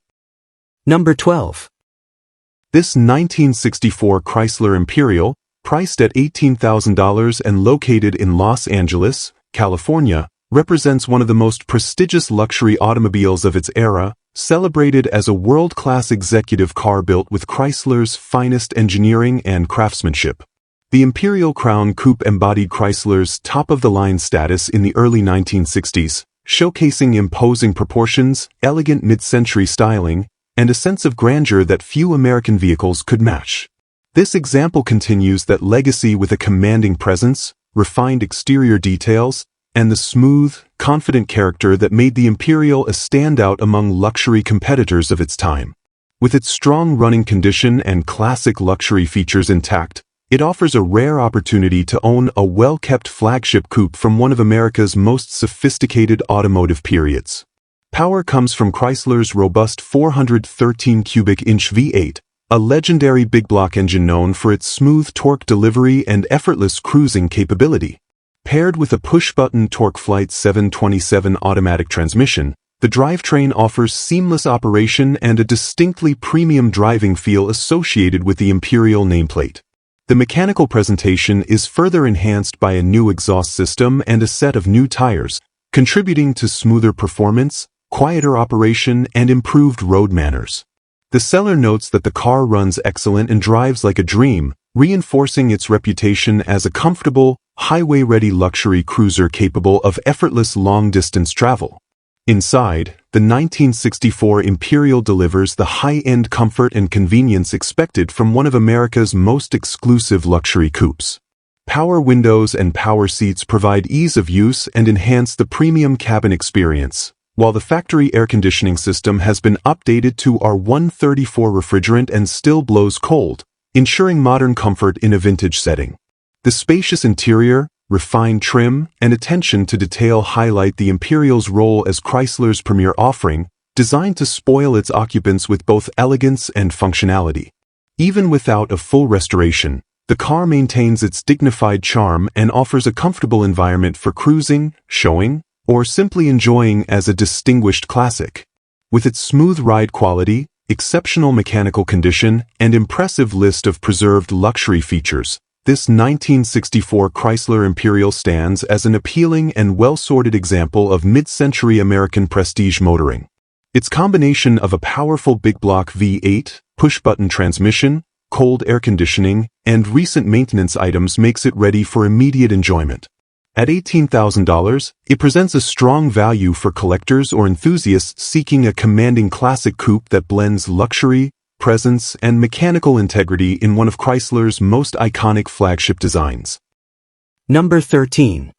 Number 12. This 1964 Chrysler Imperial, priced at $18,000 and located in Los Angeles, California, represents one of the most prestigious luxury automobiles of its era, celebrated as a world-class executive car built with Chrysler's finest engineering and craftsmanship. The Imperial Crown Coupe embodied Chrysler's top-of-the-line status in the early 1960s, showcasing imposing proportions, elegant mid-century styling, and a sense of grandeur that few American vehicles could match. This example continues that legacy with a commanding presence, refined exterior details, and the smooth, confident character that made the Imperial a standout among luxury competitors of its time. With its strong running condition and classic luxury features intact, it offers a rare opportunity to own a well-kept flagship coupe from one of America's most sophisticated automotive periods. Power comes from Chrysler's robust 413 cubic inch V8, a legendary big block engine known for its smooth torque delivery and effortless cruising capability. Paired with a push-button TorqueFlite 727 automatic transmission, the drivetrain offers seamless operation and a distinctly premium driving feel associated with the Imperial nameplate. The mechanical presentation is further enhanced by a new exhaust system and a set of new tires, contributing to smoother performance, quieter operation, and improved road manners. The seller notes that the car runs excellent and drives like a dream, reinforcing its reputation as a comfortable, highway-ready luxury cruiser capable of effortless long-distance travel. Inside, the 1964 Imperial delivers the high-end comfort and convenience expected from one of America's most exclusive luxury coupes. Power windows and power seats provide ease of use and enhance the premium cabin experience, while the factory air conditioning system has been updated to R134 refrigerant and still blows cold, ensuring modern comfort in a vintage setting. The spacious interior, refined trim, and attention to detail highlight the Imperial's role as Chrysler's premier offering, designed to spoil its occupants with both elegance and functionality. Even without a full restoration, the car maintains its dignified charm and offers a comfortable environment for cruising, showing, or simply enjoying as a distinguished classic. With its smooth ride quality, exceptional mechanical condition, and impressive list of preserved luxury features, this 1964 Chrysler Imperial stands as an appealing and well-sorted example of mid-century American prestige motoring. Its combination of a powerful big-block V8, push-button transmission, cold air conditioning, and recent maintenance items makes it ready for immediate enjoyment. At $18,000, it presents a strong value for collectors or enthusiasts seeking a commanding classic coupe that blends luxury, presence, and mechanical integrity in one of Chrysler's most iconic flagship designs. Number 13.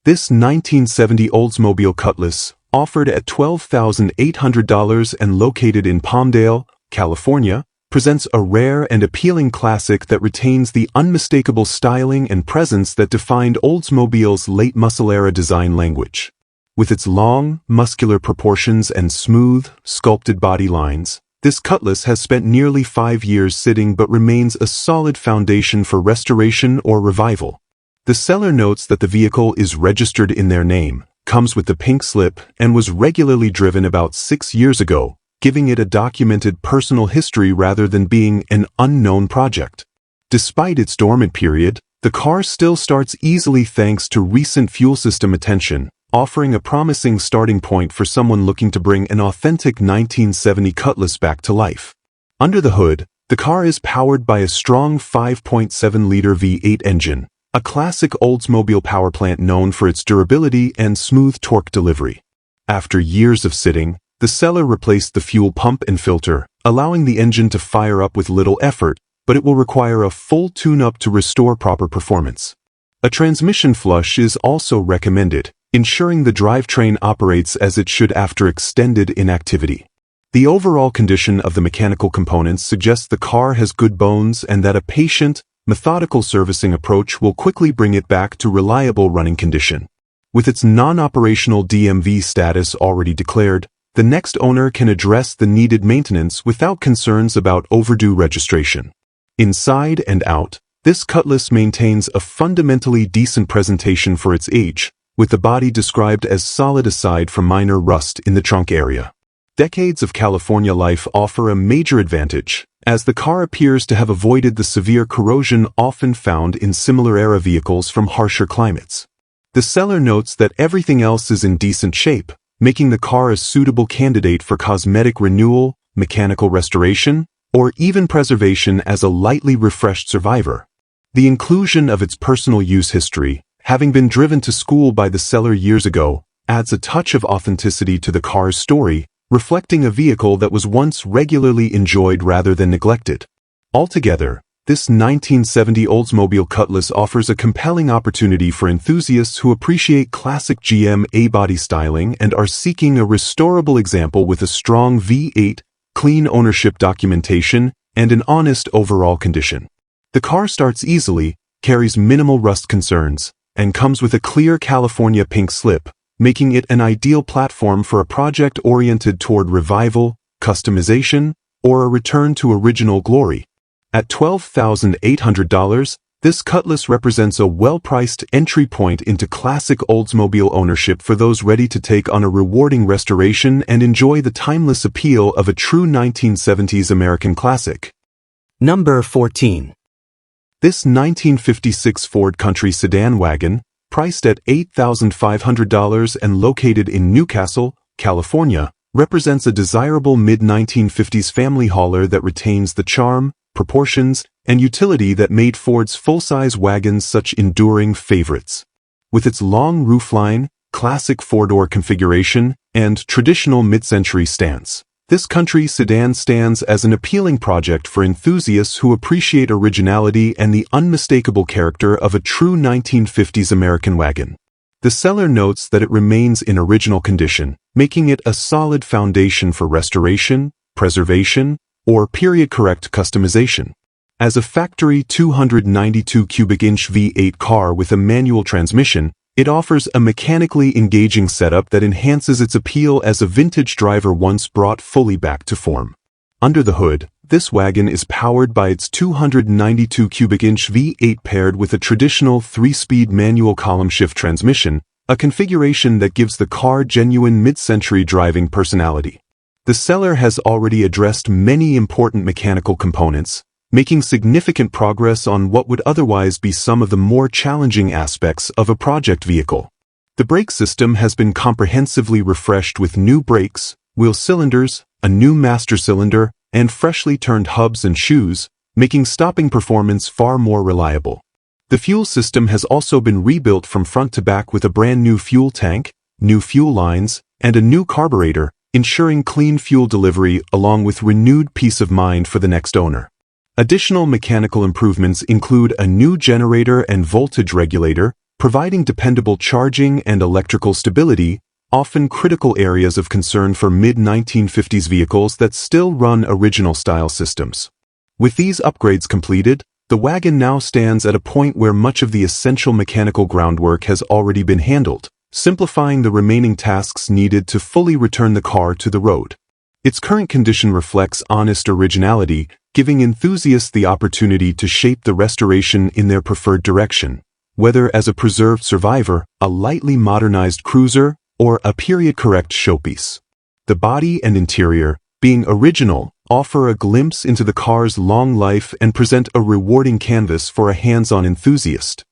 This 1970 Oldsmobile Cutlass, offered at $12,800 and located in Palmdale, California, presents a rare and appealing classic that retains the unmistakable styling and presence that defined Oldsmobile's late muscle-era design language. With its long, muscular proportions and smooth, sculpted body lines, this Cutlass has spent nearly 5 years sitting but remains a solid foundation for restoration or revival. The seller notes that the vehicle is registered in their name, comes with the pink slip, and was regularly driven about 6 years ago, giving it a documented personal history rather than being an unknown project. Despite its dormant period, the car still starts easily thanks to recent fuel system attention, offering a promising starting point for someone looking to bring an authentic 1970 Cutlass back to life. Under the hood, the car is powered by a strong 5.7-liter V8 engine, a classic Oldsmobile power plant known for its durability and smooth torque delivery. After years of sitting, the seller replaced the fuel pump and filter, allowing the engine to fire up with little effort, but it will require a full tune-up to restore proper performance. A transmission flush is also recommended, ensuring the drivetrain operates as it should after extended inactivity. The overall condition of the mechanical components suggests the car has good bones and that a patient, methodical servicing approach will quickly bring it back to reliable running condition. With its non-operational DMV status already declared, the next owner can address the needed maintenance without concerns about overdue registration. Inside and out, this Cutlass maintains a fundamentally decent presentation for its age, with the body described as solid aside from minor rust in the trunk area. Decades of California life offer a major advantage, as the car appears to have avoided the severe corrosion often found in similar-era vehicles from harsher climates. The seller notes that everything else is in decent shape, making the car a suitable candidate for cosmetic renewal, mechanical restoration, or even preservation as a lightly refreshed survivor. The inclusion of its personal use history, having been driven to school by the seller years ago, adds a touch of authenticity to the car's story, reflecting a vehicle that was once regularly enjoyed rather than neglected. Altogether, this 1970 Oldsmobile Cutlass offers a compelling opportunity for enthusiasts who appreciate classic GM A-body styling and are seeking a restorable example with a strong V8, clean ownership documentation, and an honest overall condition. The car starts easily, carries minimal rust concerns, and comes with a clear California pink slip, making it an ideal platform for a project oriented toward revival, customization, or a return to original glory. At $12,800, this Cutlass represents a well-priced entry point into classic Oldsmobile ownership for those ready to take on a rewarding restoration and enjoy the timeless appeal of a true 1970s American classic. Number 14. This 1956 Ford Country sedan wagon, priced at $8,500 and located in Newcastle, California, represents a desirable mid-1950s family hauler that retains the charm, proportions, and utility that made Ford's full-size wagons such enduring favorites. With its long roofline, classic four-door configuration, and traditional mid-century stance, this country sedan stands as an appealing project for enthusiasts who appreciate originality and the unmistakable character of a true 1950s American wagon. The seller notes that it remains in original condition, making it a solid foundation for restoration, preservation, or period-correct customization. As a factory 292 cubic inch V8 car with a manual transmission, It offers a mechanically engaging setup that enhances its appeal as a vintage driver once brought fully back to form. Under the hood, this wagon is powered by its 292 cubic inch V8 paired with a traditional 3-speed manual column shift transmission, a configuration that gives the car genuine mid-century driving personality. The seller has already addressed many important mechanical components, making significant progress on what would otherwise be some of the more challenging aspects of a project vehicle. The brake system has been comprehensively refreshed with new brakes, wheel cylinders, a new master cylinder, and freshly turned hubs and shoes, making stopping performance far more reliable. The fuel system has also been rebuilt from front to back with a brand new fuel tank, new fuel lines, and a new carburetor, ensuring clean fuel delivery along with renewed peace of mind for the next owner. Additional mechanical improvements include a new generator and voltage regulator, providing dependable charging and electrical stability, often critical areas of concern for mid-1950s vehicles that still run original-style systems. With these upgrades completed, the wagon now stands at a point where much of the essential mechanical groundwork has already been handled, simplifying the remaining tasks needed to fully return the car to the road. Its current condition reflects honest originality, giving enthusiasts the opportunity to shape the restoration in their preferred direction, whether as a preserved survivor, a lightly modernized cruiser, or a period-correct showpiece. The body and interior, being original, offer a glimpse into the car's long life and present a rewarding canvas for a hands-on enthusiast.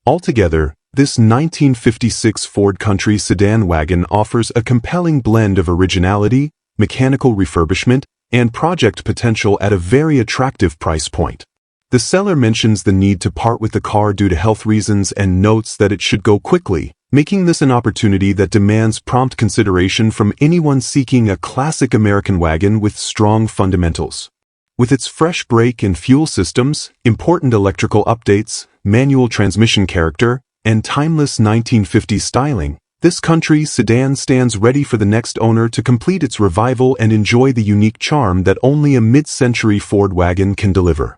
Altogether, this 1956 Ford Country sedan wagon offers a compelling blend of originality, mechanical refurbishment, and project potential at a very attractive price point. The seller mentions the need to part with the car due to health reasons and notes that it should go quickly, making this an opportunity that demands prompt consideration from anyone seeking a classic American wagon with strong fundamentals. With its fresh brake and fuel systems, important electrical updates, manual transmission character, and timeless 1950s styling, this country sedan stands ready for the next owner to complete its revival and enjoy the unique charm that only a mid-century Ford wagon can deliver.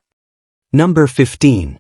Number 15.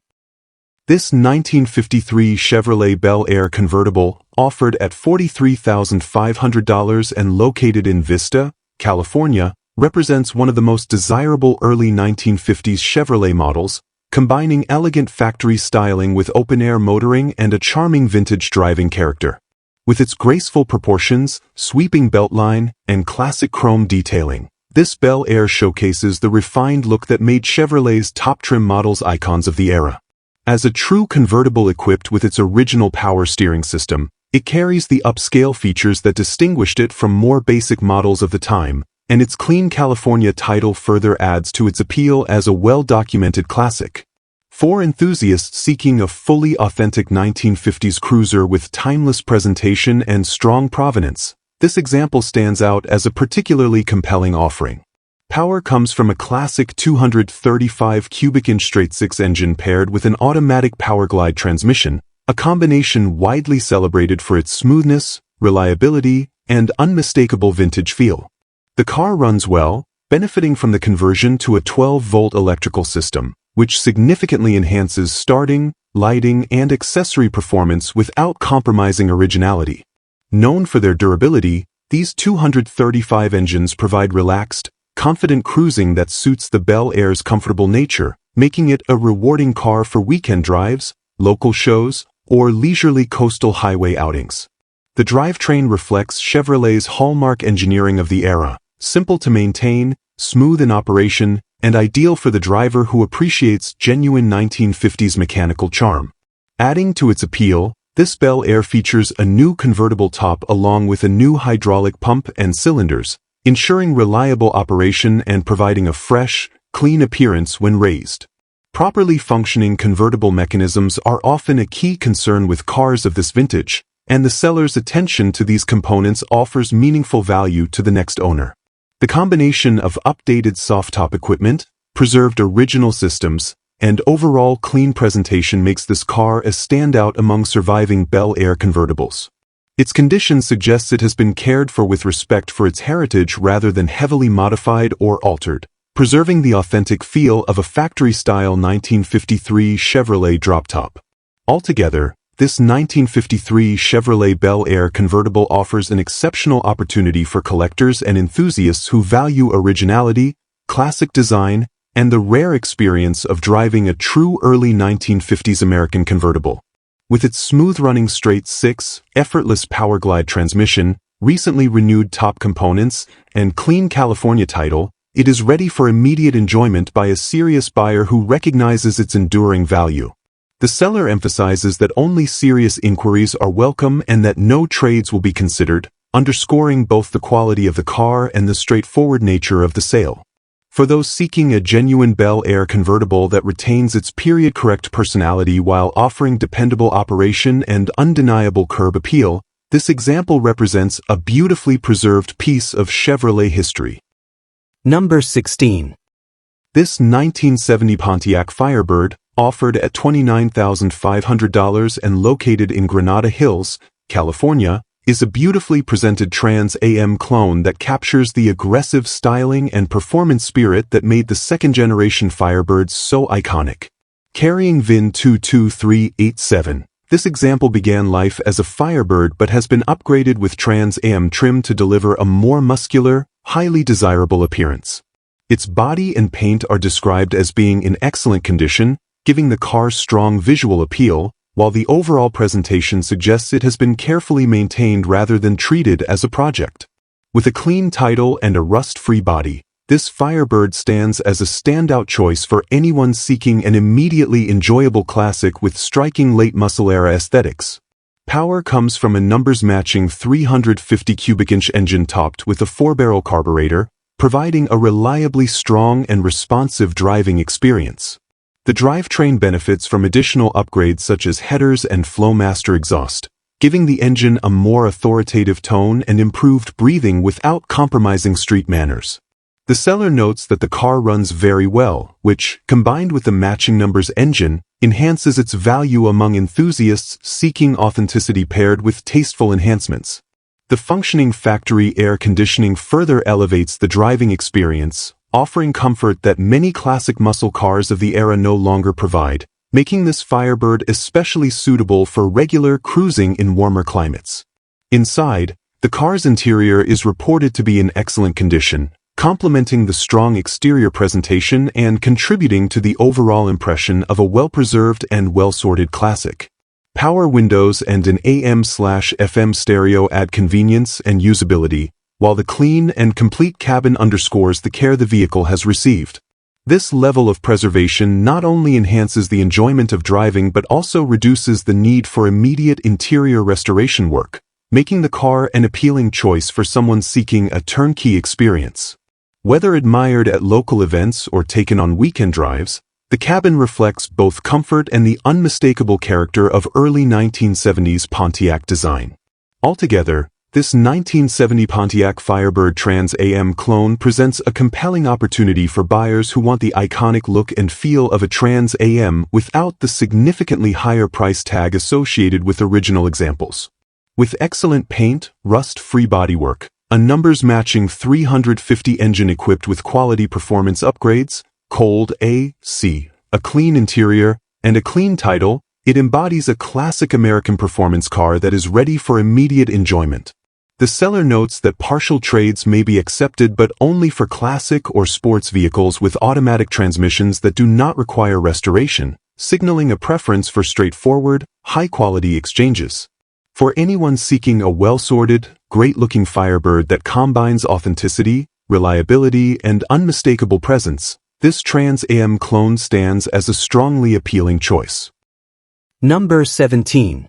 This 1953 Chevrolet Bel Air convertible, offered at $43,500 and located in Vista, California, represents one of the most desirable early 1950s Chevrolet models, combining elegant factory styling with open-air motoring and a charming vintage driving character. With its graceful proportions, sweeping beltline, and classic chrome detailing, this Bel Air showcases the refined look that made Chevrolet's top-trim models icons of the era. As a true convertible equipped with its original power steering system, it carries the upscale features that distinguished it from more basic models of the time, and its clean California title further adds to its appeal as a well-documented classic. For enthusiasts seeking a fully authentic 1950s cruiser with timeless presentation and strong provenance, this example stands out as a particularly compelling offering. Power comes from a classic 235 cubic inch straight-six engine paired with an automatic power-glide transmission, a combination widely celebrated for its smoothness, reliability, and unmistakable vintage feel. The car runs well, benefiting from the conversion to a 12-volt electrical system, which significantly enhances starting, lighting, and accessory performance without compromising originality. Known for their durability, these 235 engines provide relaxed, confident cruising that suits the Bel Air's comfortable nature, making it a rewarding car for weekend drives, local shows, or leisurely coastal highway outings. The drivetrain reflects Chevrolet's hallmark engineering of the era, simple to maintain, smooth in operation, and ideal for the driver who appreciates genuine 1950s mechanical charm. Adding to its appeal, this Bel Air features a new convertible top along with a new hydraulic pump and cylinders, ensuring reliable operation and providing a fresh, clean appearance when raised. Properly functioning convertible mechanisms are often a key concern with cars of this vintage, and the seller's attention to these components offers meaningful value to the next owner. The combination of updated soft-top equipment, preserved original systems, and overall clean presentation makes this car a standout among surviving Bel Air convertibles. Its condition suggests it has been cared for with respect for its heritage rather than heavily modified or altered, preserving the authentic feel of a factory-style 1953 Chevrolet drop-top. Altogether, this 1953 Chevrolet Bel Air convertible offers an exceptional opportunity for collectors and enthusiasts who value originality, classic design, and the rare experience of driving a true early 1950s American convertible. With its smooth-running straight-six, effortless power-glide transmission, recently renewed top components, and clean California title, it is ready for immediate enjoyment by a serious buyer who recognizes its enduring value. The seller emphasizes that only serious inquiries are welcome and that no trades will be considered, underscoring both the quality of the car and the straightforward nature of the sale. For those seeking a genuine Bel Air convertible that retains its period-correct personality while offering dependable operation and undeniable curb appeal, this example represents a beautifully preserved piece of Chevrolet history. Number 16. This 1970 Pontiac Firebird, offered at $29,500 and located in Granada Hills, California, is a beautifully presented Trans Am clone that captures the aggressive styling and performance spirit that made the second-generation Firebirds so iconic. Carrying VIN 22387, this example began life as a Firebird but has been upgraded with Trans Am trim to deliver a more muscular, highly desirable appearance. Its body and paint are described as being in excellent condition, giving the car strong visual appeal, while the overall presentation suggests it has been carefully maintained rather than treated as a project. With a clean title and a rust-free body, this Firebird stands as a standout choice for anyone seeking an immediately enjoyable classic with striking late muscle-era aesthetics. Power comes from a numbers-matching 350 cubic-inch engine topped with a 4-barrel carburetor, providing a reliably strong and responsive driving experience. The drivetrain benefits from additional upgrades such as headers and Flowmaster exhaust, giving the engine a more authoritative tone and improved breathing without compromising street manners. The seller notes that the car runs very well, which, combined with the matching numbers engine, enhances its value among enthusiasts seeking authenticity paired with tasteful enhancements. The functioning factory air conditioning further elevates the driving experience, offering comfort that many classic muscle cars of the era no longer provide, making this Firebird especially suitable for regular cruising in warmer climates. Inside, the car's interior is reported to be in excellent condition, complementing the strong exterior presentation and contributing to the overall impression of a well-preserved and well-sorted classic. Power windows and an AM/FM stereo add convenience and usability, while the clean and complete cabin underscores the care the vehicle has received. This level of preservation not only enhances the enjoyment of driving but also reduces the need for immediate interior restoration work, making the car an appealing choice for someone seeking a turnkey experience. Whether admired at local events or taken on weekend drives, the cabin reflects both comfort and the unmistakable character of early 1970s Pontiac design. Altogether, this 1970 Pontiac Firebird Trans Am clone presents a compelling opportunity for buyers who want the iconic look and feel of a Trans Am without the significantly higher price tag associated with original examples. With excellent paint, rust-free bodywork, a numbers-matching 350 engine equipped with quality performance upgrades, cold AC, a clean interior, and a clean title, it embodies a classic American performance car that is ready for immediate enjoyment. The seller notes that partial trades may be accepted but only for classic or sports vehicles with automatic transmissions that do not require restoration, signaling a preference for straightforward, high-quality exchanges. For anyone seeking a well-sorted, great-looking Firebird that combines authenticity, reliability, and unmistakable presence, this Trans Am clone stands as a strongly appealing choice. Number 17.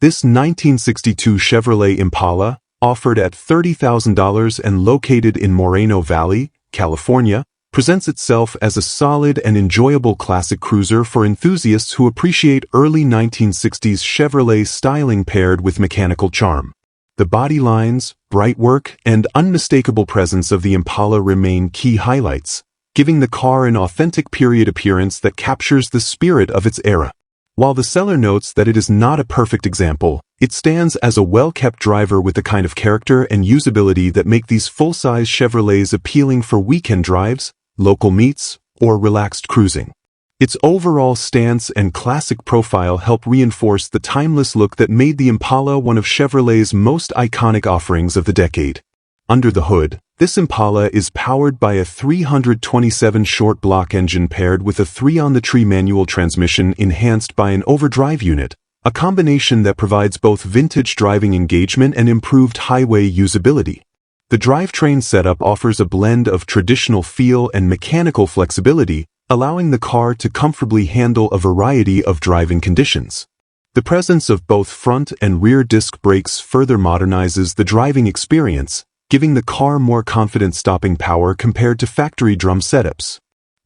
This 1962 Chevrolet Impala, offered at $30,000 and located in Moreno Valley, California, presents itself as a solid and enjoyable classic cruiser for enthusiasts who appreciate early 1960s Chevrolet styling paired with mechanical charm. The body lines, bright work, and unmistakable presence of the Impala remain key highlights, giving the car an authentic period appearance that captures the spirit of its era. While the seller notes that it is not a perfect example, it stands as a well-kept driver with the kind of character and usability that make these full-size Chevrolets appealing for weekend drives, local meets, or relaxed cruising. Its overall stance and classic profile help reinforce the timeless look that made the Impala one of Chevrolet's most iconic offerings of the decade. Under the hood, this Impala is powered by a 327 short block engine paired with a 3-on-the-tree manual transmission enhanced by an overdrive unit, a combination that provides both vintage driving engagement and improved highway usability. The drivetrain setup offers a blend of traditional feel and mechanical flexibility, allowing the car to comfortably handle a variety of driving conditions. The presence of both front and rear disc brakes further modernizes the driving experience, giving the car more confident stopping power compared to factory drum setups.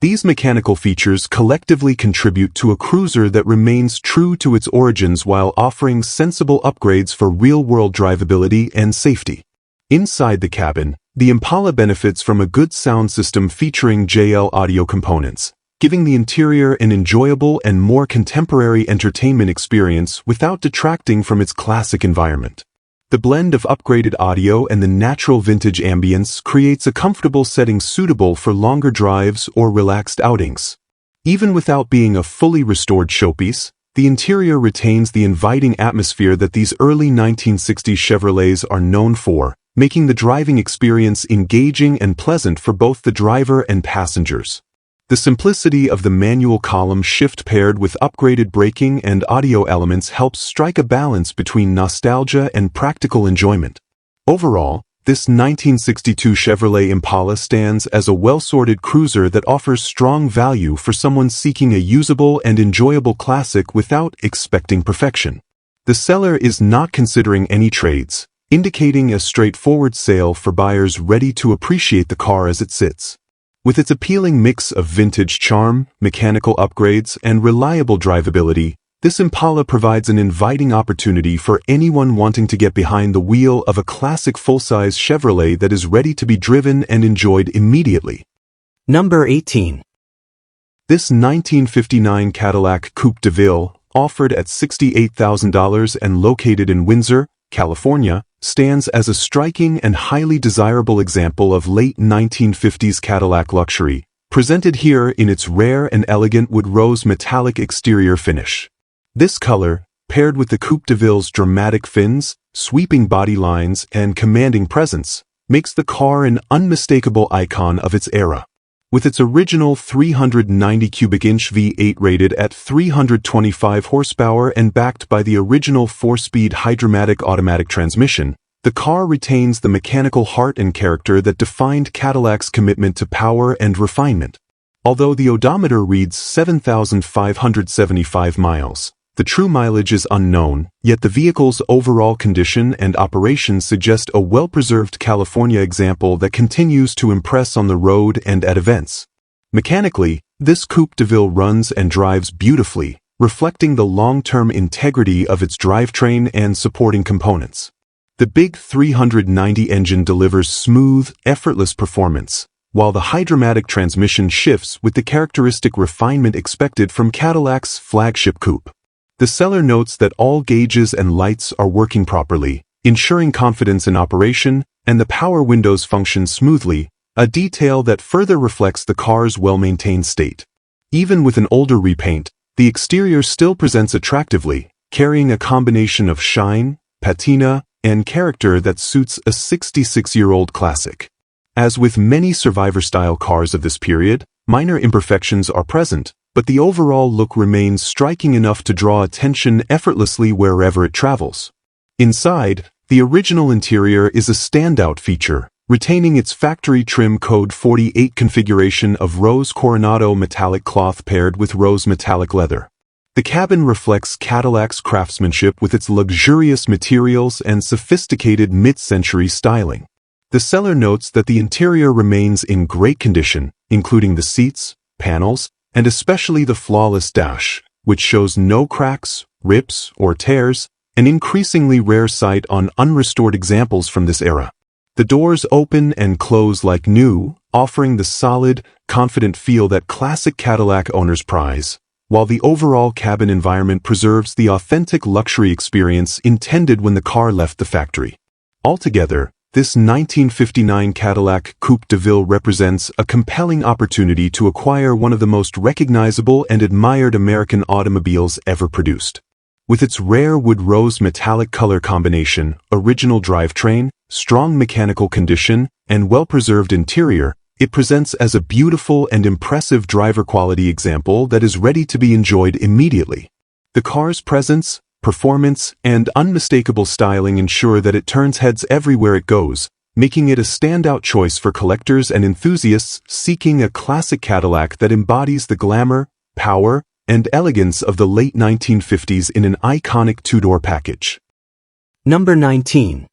These mechanical features collectively contribute to a cruiser that remains true to its origins while offering sensible upgrades for real-world drivability and safety. Inside the cabin, the Impala benefits from a good sound system featuring JL audio components, giving the interior an enjoyable and more contemporary entertainment experience without detracting from its classic environment. The blend of upgraded audio and the natural vintage ambience creates a comfortable setting suitable for longer drives or relaxed outings. Even without being a fully restored showpiece, the interior retains the inviting atmosphere that these early 1960s Chevrolets are known for, making the driving experience engaging and pleasant for both the driver and passengers. The simplicity of the manual column shift paired with upgraded braking and audio elements helps strike a balance between nostalgia and practical enjoyment. Overall, this 1962 Chevrolet Impala stands as a well-sorted cruiser that offers strong value for someone seeking a usable and enjoyable classic without expecting perfection. The seller is not considering any trades, indicating a straightforward sale for buyers ready to appreciate the car as it sits. With its appealing mix of vintage charm, mechanical upgrades, and reliable drivability, this Impala provides an inviting opportunity for anyone wanting to get behind the wheel of a classic full-size Chevrolet that is ready to be driven and enjoyed immediately. Number 18. This 1959 Cadillac Coupe de Ville, offered at $68,000 and located in Windsor, California, stands as a striking and highly desirable example of late 1950s Cadillac luxury, presented here in its rare and elegant wood rose metallic exterior finish. This color, paired with the Coupe de Ville's dramatic fins, sweeping body lines, and commanding presence, makes the car an unmistakable icon of its era. With its original 390 cubic inch V8 rated at 325 horsepower and backed by the original 4-speed hydromatic automatic transmission, the car retains the mechanical heart and character that defined Cadillac's commitment to power and refinement. Although the odometer reads 7,575 miles, the true mileage is unknown, yet the vehicle's overall condition and operation suggest a well-preserved California example that continues to impress on the road and at events. Mechanically, this Coupe de Ville runs and drives beautifully, reflecting the long-term integrity of its drivetrain and supporting components. The big 390 engine delivers smooth, effortless performance, while the hydromatic transmission shifts with the characteristic refinement expected from Cadillac's flagship coupe. The seller notes that all gauges and lights are working properly, ensuring confidence in operation, and the power windows function smoothly, a detail that further reflects the car's well-maintained state. Even with an older repaint, the exterior still presents attractively, carrying a combination of shine, patina, and character that suits a 66-year-old classic. As with many survivor-style cars of this period, minor imperfections are present, but the overall look remains striking enough to draw attention effortlessly wherever it travels. Inside, the original interior is a standout feature, retaining its factory trim code 48 configuration of rose Coronado metallic cloth paired with rose metallic leather. The cabin reflects Cadillac's craftsmanship with its luxurious materials and sophisticated mid-century styling. The seller notes that the interior remains in great condition, including the seats, panels, and especially the flawless dash, which shows no cracks, rips, or tears, an increasingly rare sight on unrestored examples from this era. The doors open and close like new, offering the solid, confident feel that classic Cadillac owners prize, while the overall cabin environment preserves the authentic luxury experience intended when the car left the factory. Altogether, This 1959 Cadillac Coupe de Ville represents a compelling opportunity to acquire one of the most recognizable and admired American automobiles ever produced. With its rare wood-rose metallic color combination, original drivetrain, strong mechanical condition, and well-preserved interior, it presents as a beautiful and impressive driver quality example that is ready to be enjoyed immediately. The car's presence, performance, and unmistakable styling ensure that it turns heads everywhere it goes, making it a standout choice for collectors and enthusiasts seeking a classic Cadillac that embodies the glamour, power, and elegance of the late 1950s in an iconic two-door package. Number 19.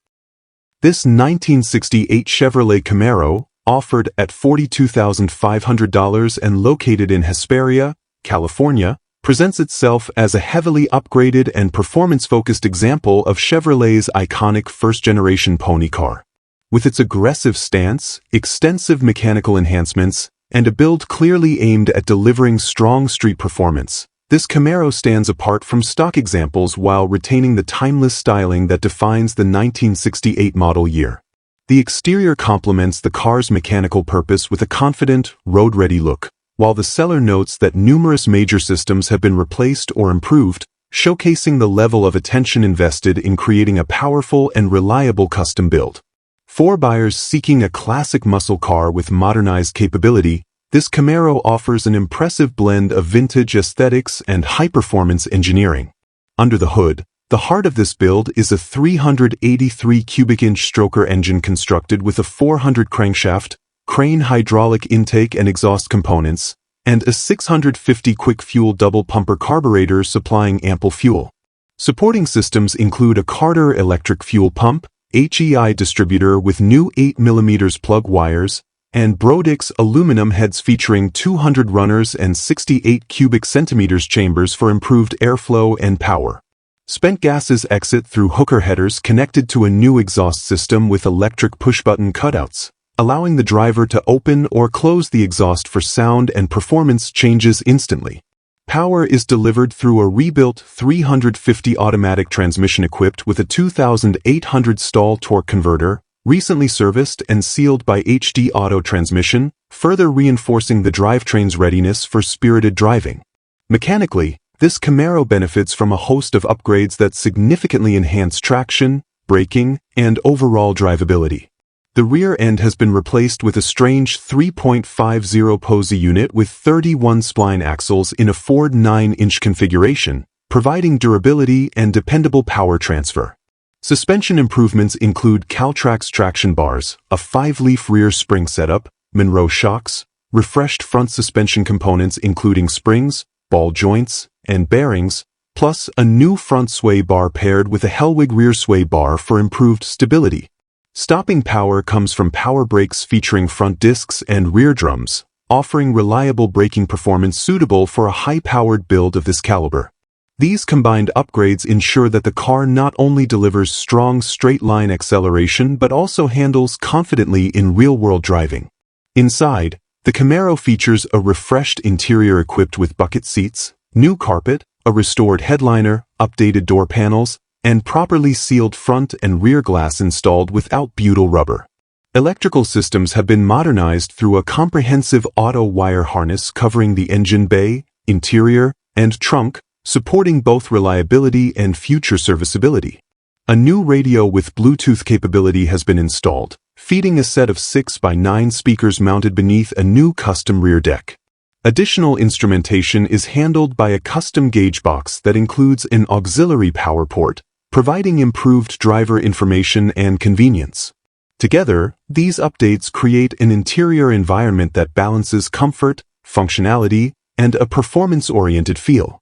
This 1968 Chevrolet Camaro, offered at $42,500 and located in Hesperia, California, presents itself as a heavily upgraded and performance-focused example of Chevrolet's iconic first-generation pony car. With its aggressive stance, extensive mechanical enhancements, and a build clearly aimed at delivering strong street performance, this Camaro stands apart from stock examples while retaining the timeless styling that defines the 1968 model year. The exterior complements the car's mechanical purpose with a confident, road-ready look, while the seller notes that numerous major systems have been replaced or improved, showcasing the level of attention invested in creating a powerful and reliable custom build. For buyers seeking a classic muscle car with modernized capability, this Camaro offers an impressive blend of vintage aesthetics and high-performance engineering. Under the hood, the heart of this build is a 383 cubic inch stroker engine constructed with a 400 crankshaft, crane hydraulic intake and exhaust components, and a 650 quick fuel double pumper carburetor supplying ample fuel. Supporting systems include a Carter electric fuel pump, HEI distributor with new 8mm plug wires, and Brodix aluminum heads featuring 200 runners and 68 cubic centimeters chambers for improved airflow and power. Spent gases exit through hooker headers connected to a new exhaust system with electric push-button cutouts, allowing the driver to open or close the exhaust for sound and performance changes instantly. Power is delivered through a rebuilt 350 automatic transmission equipped with a 2,800 stall torque converter, recently serviced and sealed by HD Auto Transmission, further reinforcing the drivetrain's readiness for spirited driving. Mechanically, this Camaro benefits from a host of upgrades that significantly enhance traction, braking, and overall drivability. The rear end has been replaced with a strange 3.50 Posey unit with 31 spline axles in a Ford 9-inch configuration, providing durability and dependable power transfer. Suspension improvements include Caltrax traction bars, a 5-leaf rear spring setup, Monroe shocks, refreshed front suspension components including springs, ball joints, and bearings, plus a new front sway bar paired with a Hellwig rear sway bar for improved stability. Stopping power comes from power brakes featuring front discs and rear drums, offering reliable braking performance suitable for a high-powered build of this caliber. These combined upgrades ensure that the car not only delivers strong straight-line acceleration but also handles confidently in real-world driving. Inside, the Camaro features a refreshed interior equipped with bucket seats, new carpet, a restored headliner, updated door panels, and properly sealed front and rear glass installed without butyl rubber. Electrical systems have been modernized through a comprehensive auto wire harness covering the engine bay, interior, and trunk, supporting both reliability and future serviceability. A new radio with Bluetooth capability has been installed, feeding a set of 6x9 speakers mounted beneath a new custom rear deck. Additional instrumentation is handled by a custom gauge box that includes an auxiliary power port, providing improved driver information and convenience. Together, these updates create an interior environment that balances comfort, functionality, and a performance-oriented feel.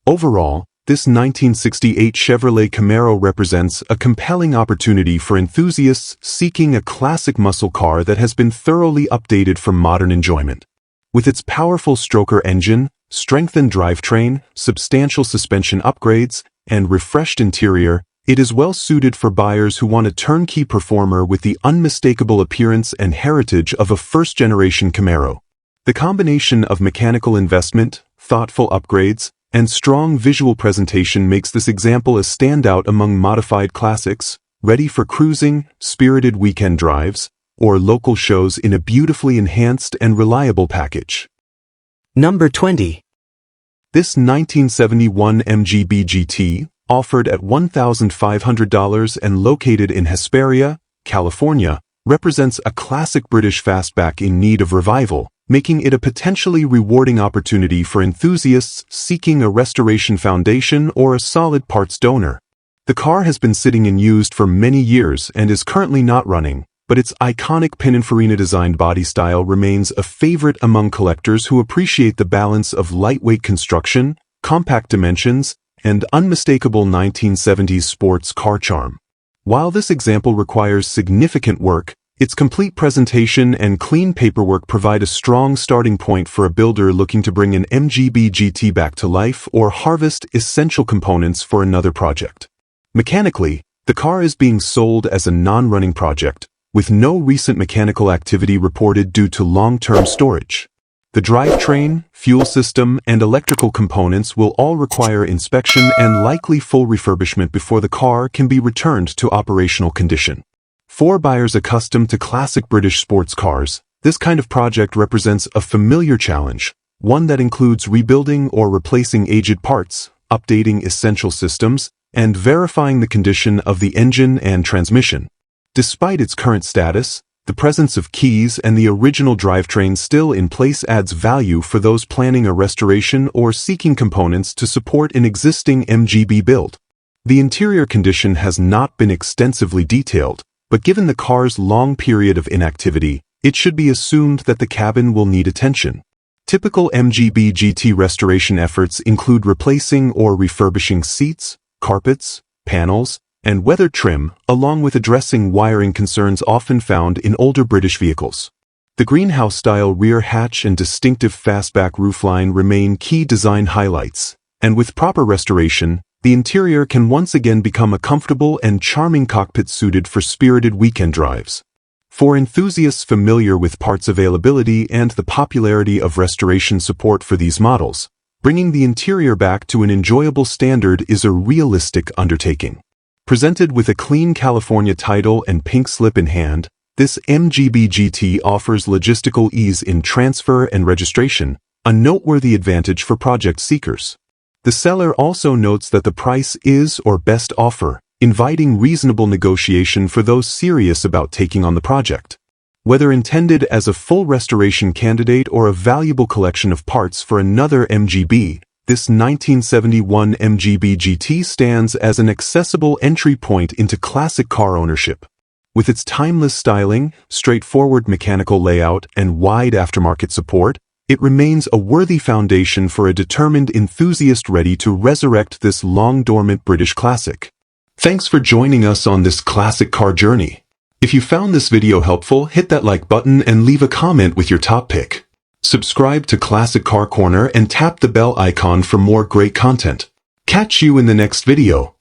Overall, this 1968 Chevrolet Camaro represents a compelling opportunity for enthusiasts seeking a classic muscle car that has been thoroughly updated for modern enjoyment. With its powerful stroker engine, strengthened drivetrain, substantial suspension upgrades, and refreshed interior, it is well suited for buyers who want a turnkey performer with the unmistakable appearance and heritage of a first-generation Camaro. The combination of mechanical investment, thoughtful upgrades, and strong visual presentation makes this example a standout among modified classics, ready for cruising, spirited weekend drives, or local shows in a beautifully enhanced and reliable package. Number 20. This 1971 MGB GT, offered at $1,500 and located in Hesperia, California, represents a classic British fastback in need of revival, making it a potentially rewarding opportunity for enthusiasts seeking a restoration foundation or a solid parts donor. The car has been sitting unused for many years and is currently not running, but its iconic Pininfarina-designed body style remains a favorite among collectors who appreciate the balance of lightweight construction, compact dimensions, and unmistakable 1970s sports car charm. While this example requires significant work, its complete presentation and clean paperwork provide a strong starting point for a builder looking to bring an MGB GT back to life or harvest essential components for another project. Mechanically, the car is being sold as a non-running project, with no recent mechanical activity reported due to long-term storage. The drivetrain, fuel system, and electrical components will all require inspection and likely full refurbishment before the car can be returned to operational condition. For buyers accustomed to classic British sports cars, this kind of project represents a familiar challenge, one that includes rebuilding or replacing aged parts, updating essential systems, and verifying the condition of the engine and transmission. Despite its current status, the presence of keys and the original drivetrain still in place adds value for those planning a restoration or seeking components to support an existing MGB build. The interior condition has not been extensively detailed, but given the car's long period of inactivity, it should be assumed that the cabin will need attention. Typical MGB GT restoration efforts include replacing or refurbishing seats, carpets, panels, and weather trim, along with addressing wiring concerns often found in older British vehicles. The greenhouse-style rear hatch and distinctive fastback roofline remain key design highlights, and with proper restoration, the interior can once again become a comfortable and charming cockpit suited for spirited weekend drives. For enthusiasts familiar with parts availability and the popularity of restoration support for these models, bringing the interior back to an enjoyable standard is a realistic undertaking. Presented with a clean California title and pink slip in hand, this MGB GT offers logistical ease in transfer and registration, a noteworthy advantage for project seekers. The seller also notes that the price is or best offer, inviting reasonable negotiation for those serious about taking on the project. Whether intended as a full restoration candidate or a valuable collection of parts for another MGB, this 1971 MGB GT stands as an accessible entry point into classic car ownership. With its timeless styling, straightforward mechanical layout, and wide aftermarket support, it remains a worthy foundation for a determined enthusiast ready to resurrect this long-dormant British classic. Thanks for joining us on this classic car journey. If you found this video helpful, hit that like button and leave a comment with your top pick. Subscribe to Classic Car Corner and tap the bell icon for more great content. Catch you in the next video.